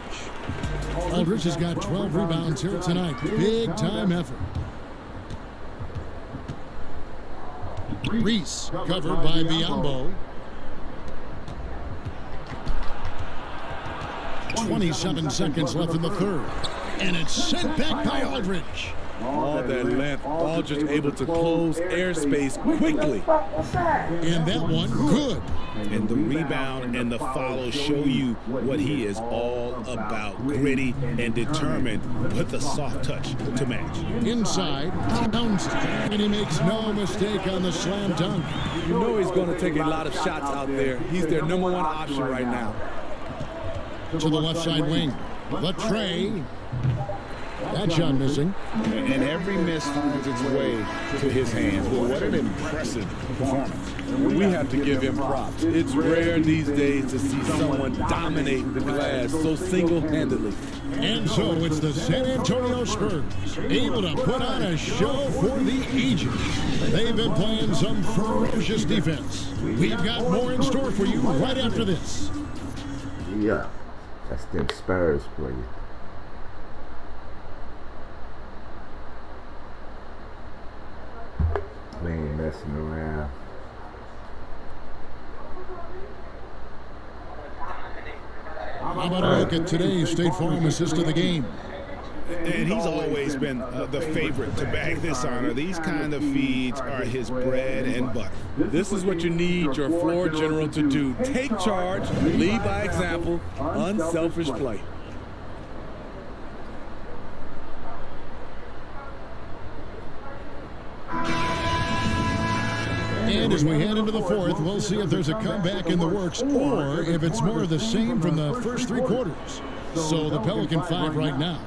Aldridge has got 12 rebounds here tonight. Big time effort. Reese covered by Biombo. 27 seconds left in the third. And it's sent back by Aldridge. All that length, Aldridge able to close airspace quickly. And that one good. And the rebound and the follow show you what he is all about. Gritty and determined with a soft touch to match. Inside, Townsend. And he makes no mistake on the slam dunk. You know he's going to take a lot of shots out there. He's their #1 option right now. To the left side wing. Latray. That shot missing. And every miss finds its way to his hands. Well, what an impressive performance. We have to give him props. It's rare these days to see someone dominate the glass so single-handedly. And so it's the San Antonio Spurs able to put on a show for the ages. They've been playing some ferocious defense. We've got more in store for you right after this. Yeah, that's them Spurs for you. We ain't messing around. How about a look at today's State Farm assist of the game? And he's always been the favorite to bag this honor. These kind of feeds are his bread and butter. This is what you need your floor general to do. Take charge, lead by example, unselfish play. And as we head into the fourth, we'll see if there's a comeback in the works or if it's more of the same from the first three quarters. So the Pelican 5 right now.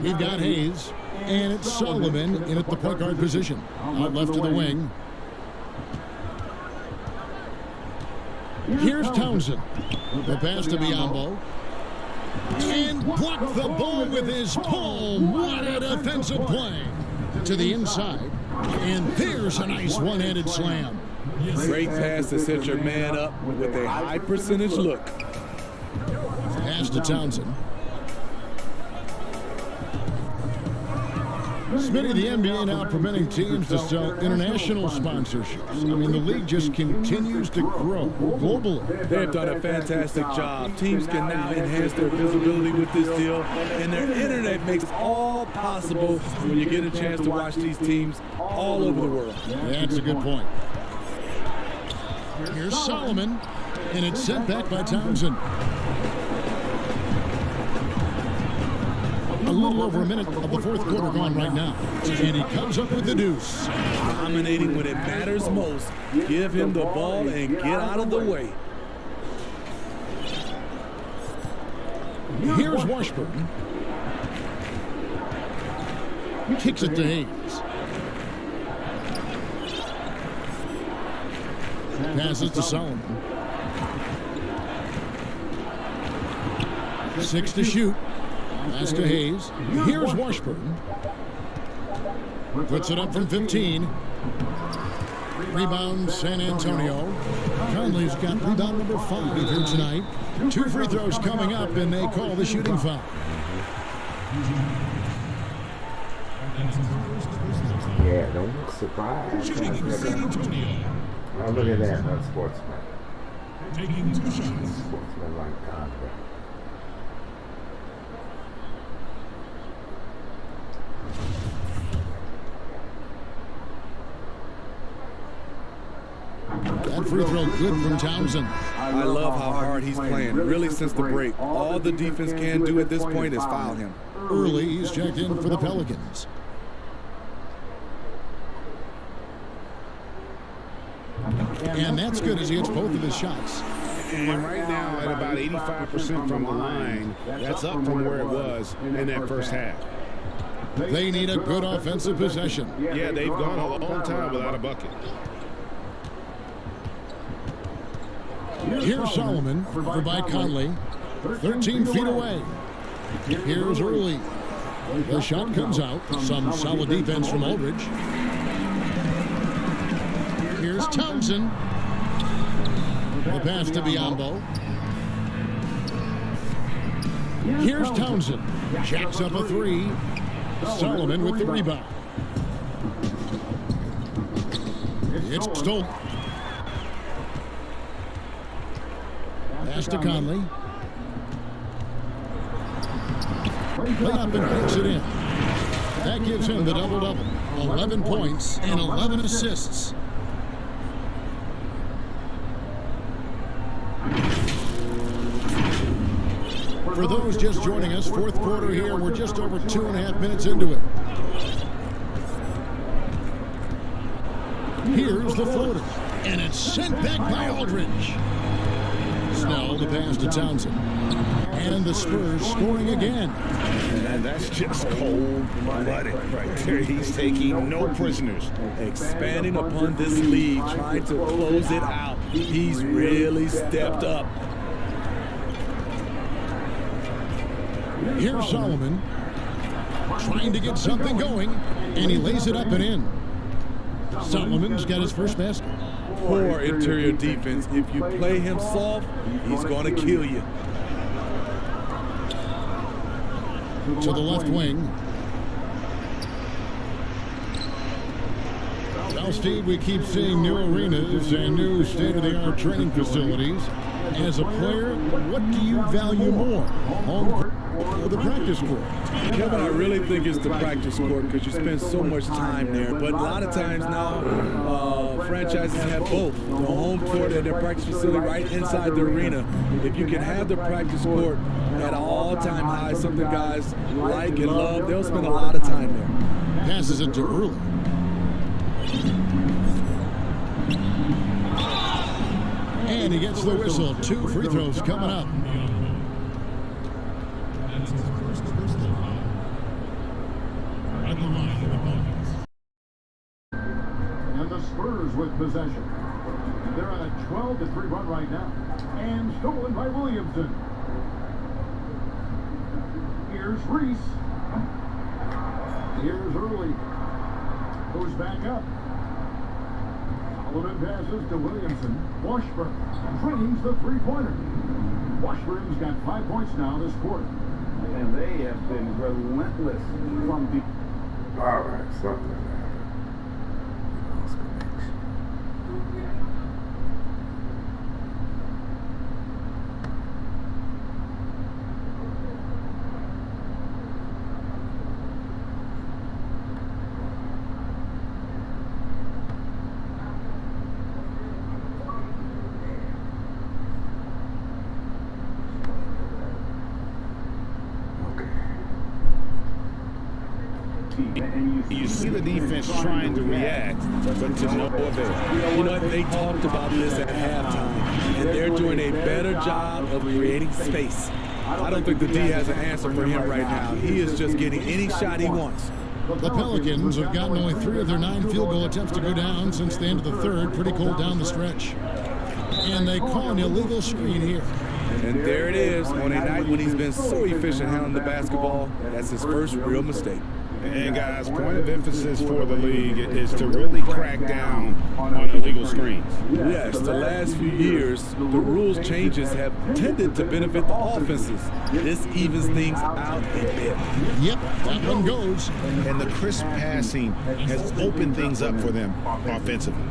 We've got Hayes, and it's Solomon in at the point guard position. Out left to the wing. Here's Townsend. The pass to Biyombo. And blocked the ball with his palm. What a defensive play. To the inside. And there's a nice one-handed slam. Great pass to set your man up with a high percentage look. Pass to Townsend. Smitty, the NBA now permitting teams to sell international sponsorships. I mean, the league just continues to grow globally. They've done a fantastic job. Teams can now enhance their visibility with this deal, and their internet makes it all possible when you get a chance to watch these teams all over the world. That's a good point. Here's Solomon, and it's sent back by Townsend. A little over a minute of the fourth quarter gone right now. And he comes up with the deuce. Dominating when it matters most. Give him the ball and get out of the way. Here's Washburn. Kicks it to Hayes. Passes to Solomon. 6 to shoot. Pass to Hayes. Here's Washburn. Puts it up from 15. Rebound San Antonio. Conley's got rebound number 5 here tonight. 2 free throws coming up, and they call the shooting foul. Yeah, don't look surprised. Oh, look at that, no sportsman. Taking 2 shots. Sportsman like conduct. That free throw good from Townsend. I love how hard he's playing, really since the break. All the defense can do at this point is foul him. Early, he's checked in for the Pelicans. And that's good as he hits both of his shots. And right now at about 85% from the line, that's up from where it was in that first half. They need a good offensive possession. Yeah, they've gone a long time without a bucket. Here's Solomon for by Conley. 13 feet away. Here's Early. The shot comes out. Some solid defense from Aldridge. Here's Townsend. The pass to Biyombo. Here's Townsend. Jacks up a 3. Solomon with the rebound. It's Stolt. Pass to Conley. Play up and puts it in. That gives him the double-double. 11 points and 11 assists. For those just joining us, fourth quarter here. We're just over 2.5 minutes into it. Here's the floater. And it's sent back by Aldridge. Snell, the pass to Townsend. And the Spurs scoring again. And that's just cold-blooded right there. He's taking no prisoners. Expanding upon this lead, trying to close it out. He's really stepped up. Here's Solomon trying to get something going, and he lays it up and in. Solomon's got his first basket. Poor interior defense. If you play him soft, he's going to kill you. To the left wing. Well, Steve, we keep seeing new arenas and new state-of-the-art training facilities. As a player, what do you value more, home court or the practice court? Kevin, I really think it's the practice court because you spend so much time there. But a lot of times now, franchises have both, the home court and their practice facility right inside the arena. If you can have the practice court at an all-time high, something guys like and love, they'll spend a lot of time there. Passes it to Early. And he gets the whistle. 2 free throws coming up. That's his first personal foul. At the line of the Pelicans. And the Spurs with possession. They're on a 12-3 run right now. And stolen by Williamson. Here's Reese. Here's Early. Goes back up. Solomon passes to Williamson. Washburn drains the three-pointer. Washburn's got 5 points now this quarter. And they have been relentless from the... All right, something happened. Lost connection. You see the defense trying to react, but to no avail. You know what? They talked about this at halftime, and they're doing a better job of creating space. I don't think the D has an answer for him right now. He is just getting any shot he wants. The Pelicans have gotten only 3 of their 9 field goal attempts to go down since the end of the third. Pretty cold down the stretch. And they call an illegal screen here. And there it is on a night when he's been so efficient handling the basketball. That's his first real mistake. And guys, point of emphasis for the league is to really crack down on illegal screens. Yes, the last few years, the rules changes have tended to benefit the offenses. This evens things out a bit. Yep, that one goes. And the crisp passing has opened things up for them offensively.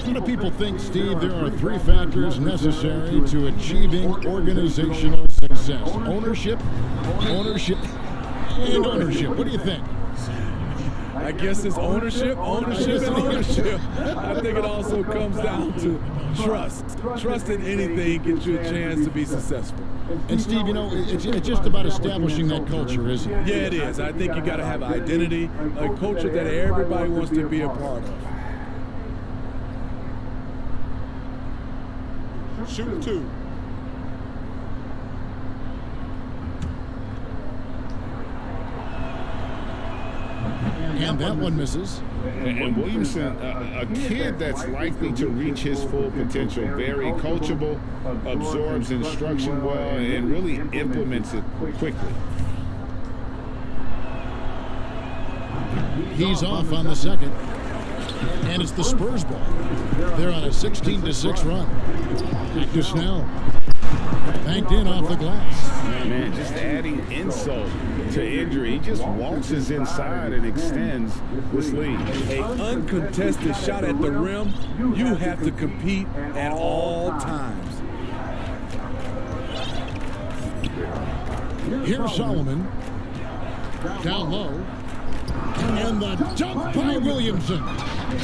You know, people think, Steve, there are 3 factors necessary to achieving organizational success. Ownership, ownership, and ownership. What do you think? I guess it's ownership, ownership, and ownership. I think it also comes down to trust. Trust in anything gets you a chance to be successful. And Steve, you know, it's just about establishing that culture, isn't it? Yeah, it is. I think you got to have identity, a culture that everybody wants to be a part of. Shoot 2. And that one misses. And Williamson, a kid that's likely to reach his full potential, very coachable, absorbs instruction well, and really implements it quickly. He's off on the second. And it's the Spurs ball. They're on a 16-6 run. Back to Snell. Banked in off the glass. Man, just adding insult to injury. He just waltzes inside and extends this lead. An uncontested shot at the rim, you have to compete at all times. Here's Solomon. Down low. And the dunk by Williamson.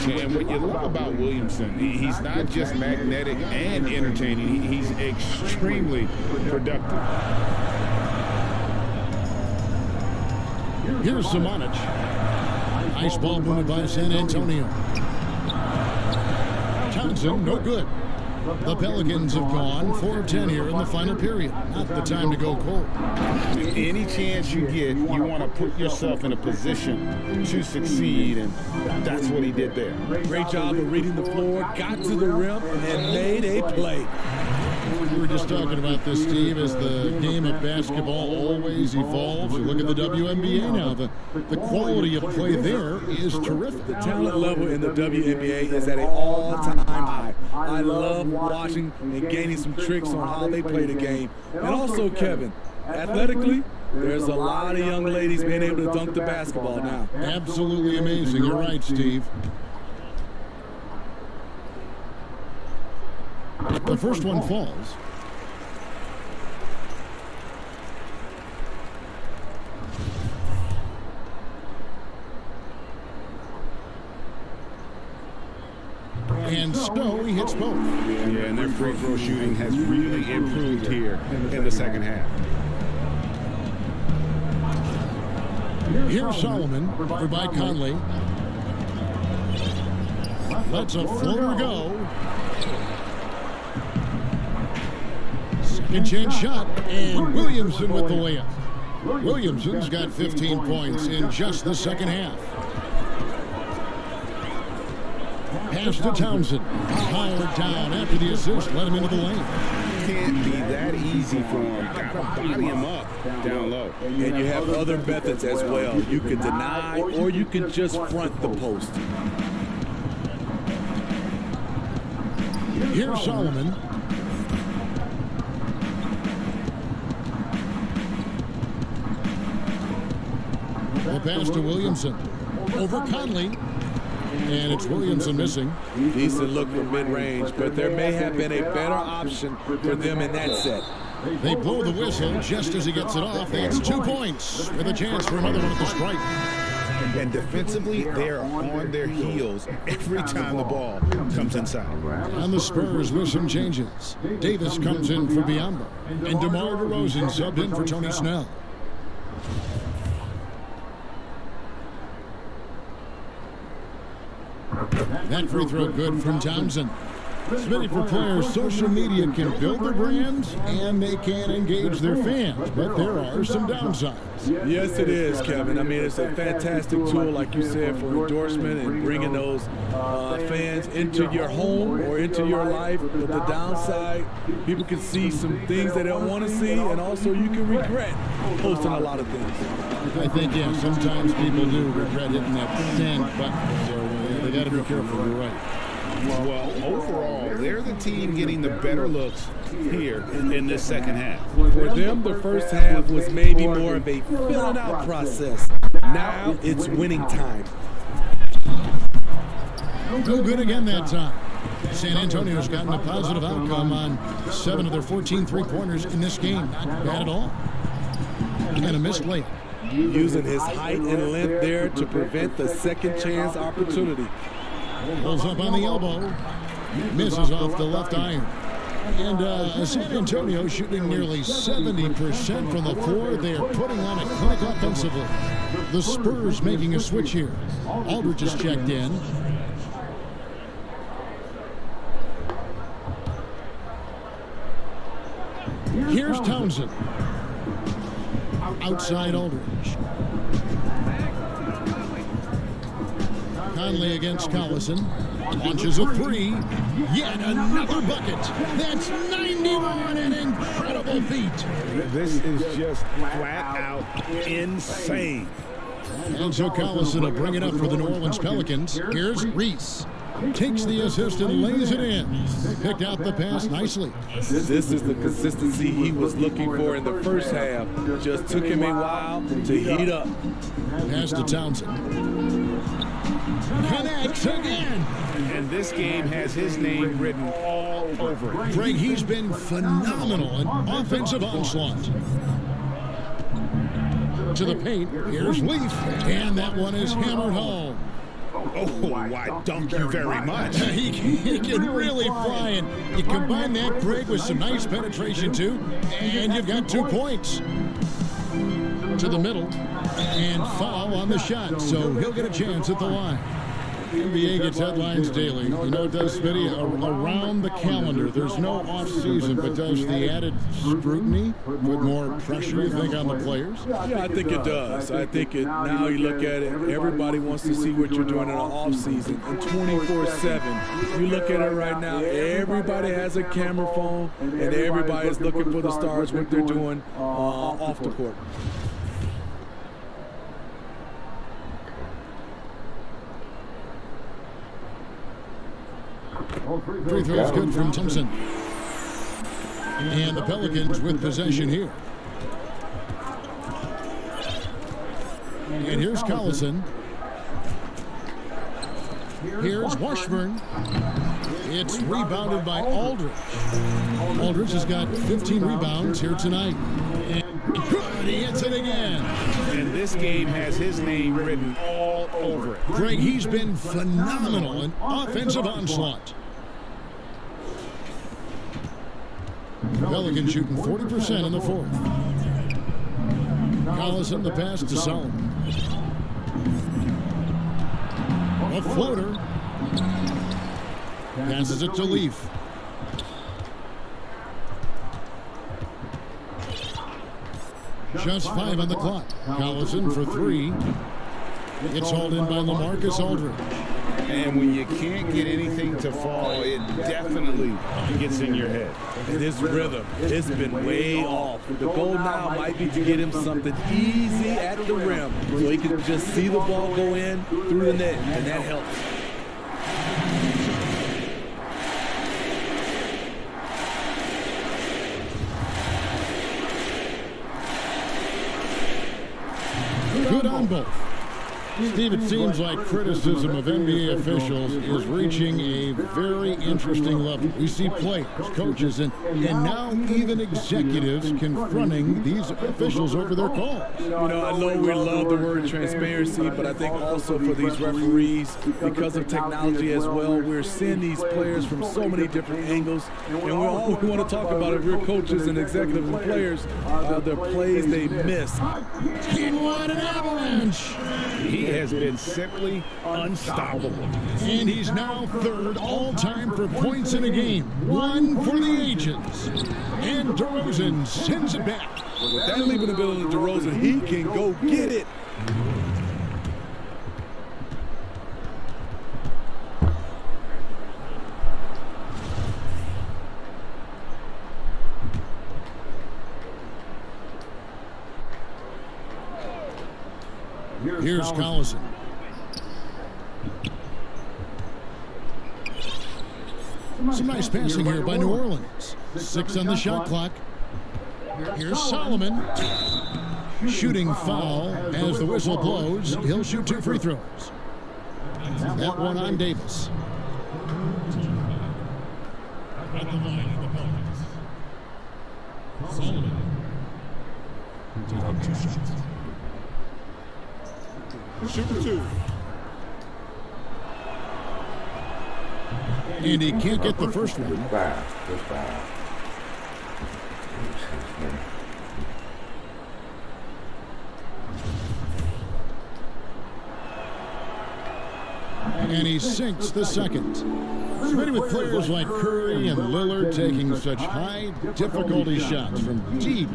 And what you love about Williamson, he's not just magnetic and entertaining, he's extremely productive. Here's Samanic. Nice ball moved by San Antonio. Townsend, no good. The Pelicans have gone 4 of 10 here in the final period. Not the time to go cold. Any chance you get, you want to put yourself in a position to succeed, and that's what he did there. Great job of reading the floor, got to the rim, and made a play. We were just talking about this, Steve, as the game of basketball always evolves. You look at the WNBA now. The quality of play there is terrific. The talent level in the WNBA is at an all-time high. I love watching and gaining some tricks on how they play the game. And also, Kevin, athletically, there's a lot of young ladies being able to dunk the basketball now. Absolutely amazing. You're right, Steve. The first one falls. And Stowe, he hits both. Yeah, and their free throw shooting has really improved here in the second half. Here's Solomon over by Conley. Lets a floater go. Second chance shot, and Williamson with the layup. Williamson's got 15 points in just the second half. Pass to Townsend. Howard down after the assist. Let him into the lane. Can't be that easy for him. Got to body him up down low. And you have other methods as well. You can deny or you can just front the post. Here's Solomon. The pass to Williamson. Over Conley. And it's Williamson missing. Decent look from mid-range, but there may have been a better option for them in that set. They blow the whistle just as he gets it off. That's 2 points with a chance for another one at the stripe. And defensively, they are on their heels every time the ball comes inside. And the Spurs with some changes. Davis comes in for Biyombo. And DeMar DeRozan subbed in for Tony Snell. That free throw good from Townsend. Smitty, for players, social media can build their brands and they can engage their fans, but there are some downsides. Yes, it is, Kevin. I mean, it's a fantastic tool, like you said, for endorsement and bringing those fans into your home or into your life. But the downside, people can see some things they don't want to see, and also you can regret posting a lot of things. I think, yeah, sometimes people do regret hitting that send button, so they got to be careful. You're right. Well, overall, they're the team getting the better looks here in this second half. For them, the first half was maybe more of a filling out process. Now it's winning time. No good again that time. San Antonio's gotten a positive outcome on 7 of their 14 three-pointers in this game. Not bad at all. And a missed layup. Using his height and length there to prevent the second chance opportunity. Pulls up on the elbow. Misses off the left iron. And San Antonio shooting nearly 70% from the floor. They are putting on a clinic offensively. The Spurs making a switch here. Aldridge is checked in. Here's Townsend. Outside Aldridge. Conley against Collison. Launches a three. Yet another bucket. That's 91, an incredible feat. This is just flat out insane. And so Collison will bring it up for the New Orleans Pelicans. Here's Reese. Takes the assist and lays it in. Picked out the pass nicely. This is the consistency he was looking for in the first half. Just took him a while to heat up. Pass to Townsend. Connects again. And this game has his name written all over it. Greg, he's been phenomenal in offensive onslaught. To the paint, here's Leaf. And that one is hammered home. Oh, I dunk you very much. He can really fly, and you combine that, Greg, with some nice penetration, too, and you've got 2 points. To the middle, and foul on the shot, so he'll get a chance at the line. NBA gets headlines daily. You know it does, Smitty? Around the calendar. There's no off season, but does the added scrutiny put more pressure, you think, on the players? Yeah, I think it does. I think now you look at it, everybody wants to see what you're doing in the off season. And 24/7, you look at it right now, everybody has a camera phone, and everybody is looking for the stars, what they're doing off the court. Free throw is good from Thompson. And the Pelicans with possession here. And here's Collison. Here's Washburn. It's rebounded by Aldridge. Aldridge has got 15 rebounds here tonight. And good, he hits it again. And this game has his name written all over it. Greg, he's been phenomenal in offensive onslaught. Pelicans shooting 40% in the fourth. Collison, the pass to Solomon. A floater. Passes it to Leaf. Just 5 on the clock. Collison for 3. It's hauled in by LaMarcus Aldridge. And when you can't get anything to fall, it definitely gets in your head. And his rhythm, it's been way off. The goal now might be to get him something easy at the rim so he can just see the ball go in through the net, and that helps. Good on both. Steve, it seems like criticism of NBA officials is reaching a very interesting level. We see players, coaches, and now even executives confronting these officials over their calls. You know, I know we love the word transparency, but I think also for these referees, because of technology as well, we're seeing these players from so many different angles, and we all want to talk about, if we're coaches and executives and players, the plays they miss. What an avalanche! He has been simply unstoppable. And he's now third all-time for points in a game. 1 for the ages. And DeRozan sends it back. With that leaping ability of DeRozan, he can go get it. Here's Collison. Some nice passing here by New Orleans. 6 on the shot clock. Here's Solomon. Shooting foul as the whistle blows. He'll shoot 2 free throws. That one on Davis. At the line of the Pelicans. Solomon. Taking 2 shots. Shooting 2. And he can't get the first one. Just five. And he sinks the second. Smitty, with players like Curry and Lillard taking such high difficulty shots from deep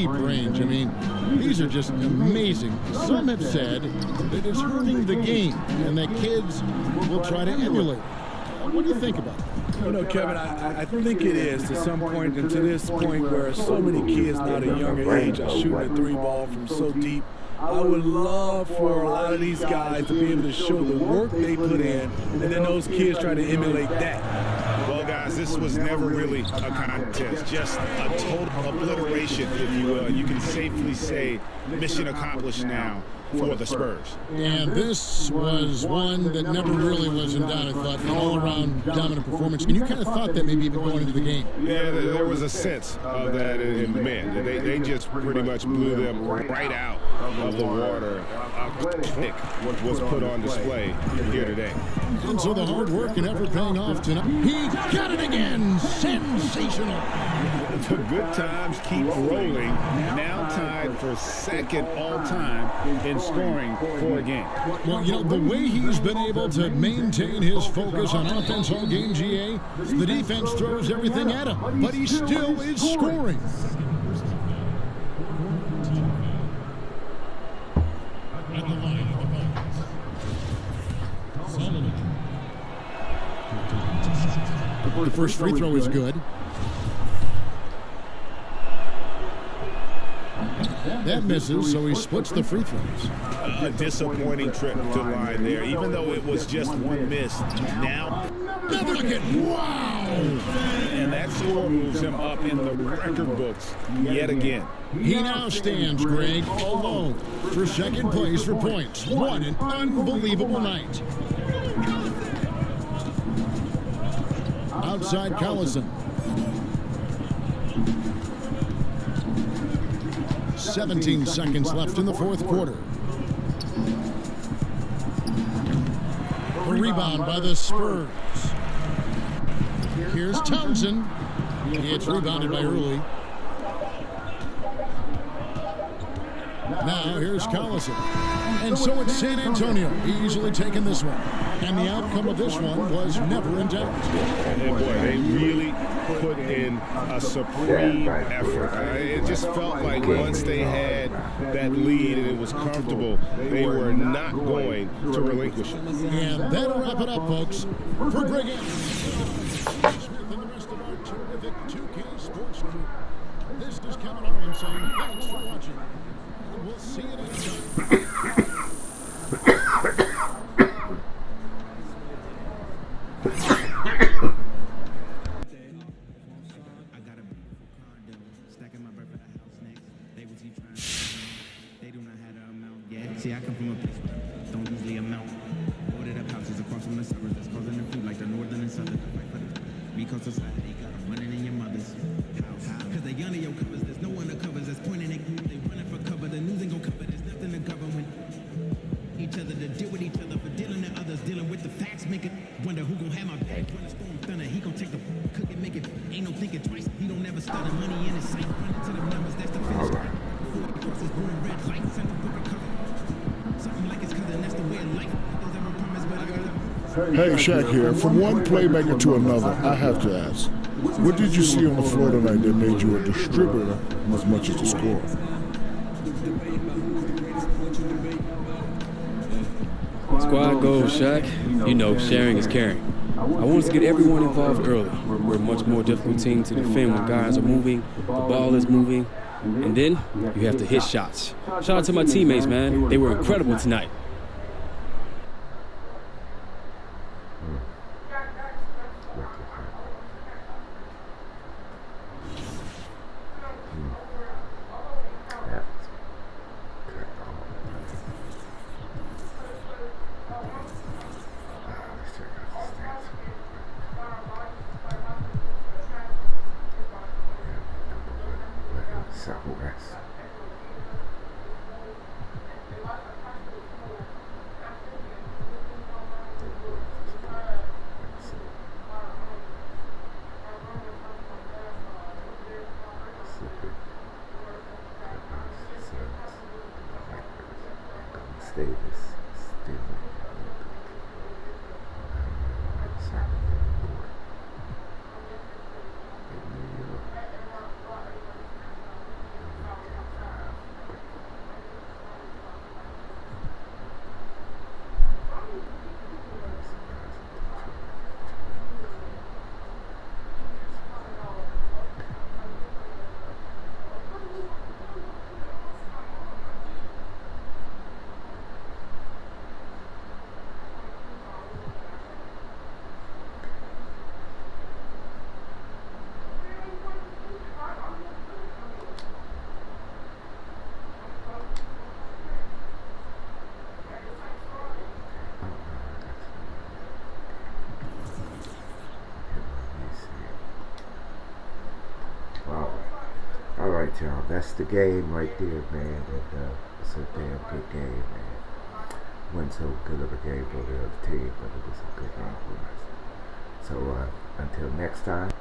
range. I mean, these are just amazing. Some have said that it's hurting the game and that kids will try to emulate it. What do you think about that? You know, Kevin, I think it is to some point, and to this point where so many kids now at a younger age are shooting a 3-ball from so deep. I would love for a lot of these guys to be able to show the work they put in, and then those kids try to emulate that. Well, guys, this was never really a contest, just a total obliteration, if you will. You can safely say mission accomplished now for the Spurs. And this was one that never really was in doubt, I thought, an all-around dominant performance. And you kind of thought that maybe even going into the game. Yeah, there was a sense of that in the men. They just pretty much blew them right out of the water. A clinic was put on display here today. And so the hard work and effort paying off tonight. He got it again! Sensational! The good times keep rolling. Now tied for second all-time in in scoring for a game. Well, you know, the way he's been able to maintain his focus on offense all game, GA, the defense throws everything at him, but he still is scoring. At the line of the Falcons. Sullivan. The first free throw is good. That misses, so he splits the free throws. A disappointing trip to line there, even though it was just one miss. Now, Look at, wow! and that score moves him up in the record books yet again. He now stands, Greg, alone for second place for points. What an unbelievable night. Outside Collison. 17 seconds left in the fourth quarter. A rebound by the Spurs. Here's Townsend. It's rebounded by Early. Now here's Collison. And so it's San Antonio easily taking this one. And the outcome of this one was never in doubt. And boy, they really put in a supreme effort. It just felt like once they had that lead and it was comfortable, they were not going to relinquish it. And that'll wrap it up, folks. For Greg Smith and the rest of our terrific 2K Sports crew, this is Kevin Owens saying thanks for watching. And we'll see you next time. See, I come from a place where don't usually amount. Boarded up houses across from the suburbs that's causing the food like the northern and southern. Because society got running in your mother's house. Cause they under your covers, there's no undercovers that's pointing at you. They running for cover, the news ain't gonna cover, there's nothing to govern when each other to deal with each other, for dealing to others, dealing with the facts, make it wonder who gon' have my back when the storm thunder. He gon' take the cook and make it, ain't no thinking twice. He don't never stutter, money in his sight, running to the numbers, that's the finish line. Crosses blue red lights, central book of cover. Something like it's cousin, that's the way of life. There's ever promise, but I gotta. Hey, Shaq here. From one playmaker to another, I have to ask, what did you see on the floor tonight that made you a distributor as much as a scorer? Squad goals, Shaq. You know, sharing is caring. I wanted to get everyone involved early. We're a much more difficult team to defend when guys are moving, the ball is moving, and then you have to hit shots. Shout out to my teammates, man. They were incredible tonight. Southwest. Davis still y'all, that's the game right there, man. And, it's a damn good game, man. Wasn't so good of a game for the other team, but it was a good game for us. So until next time,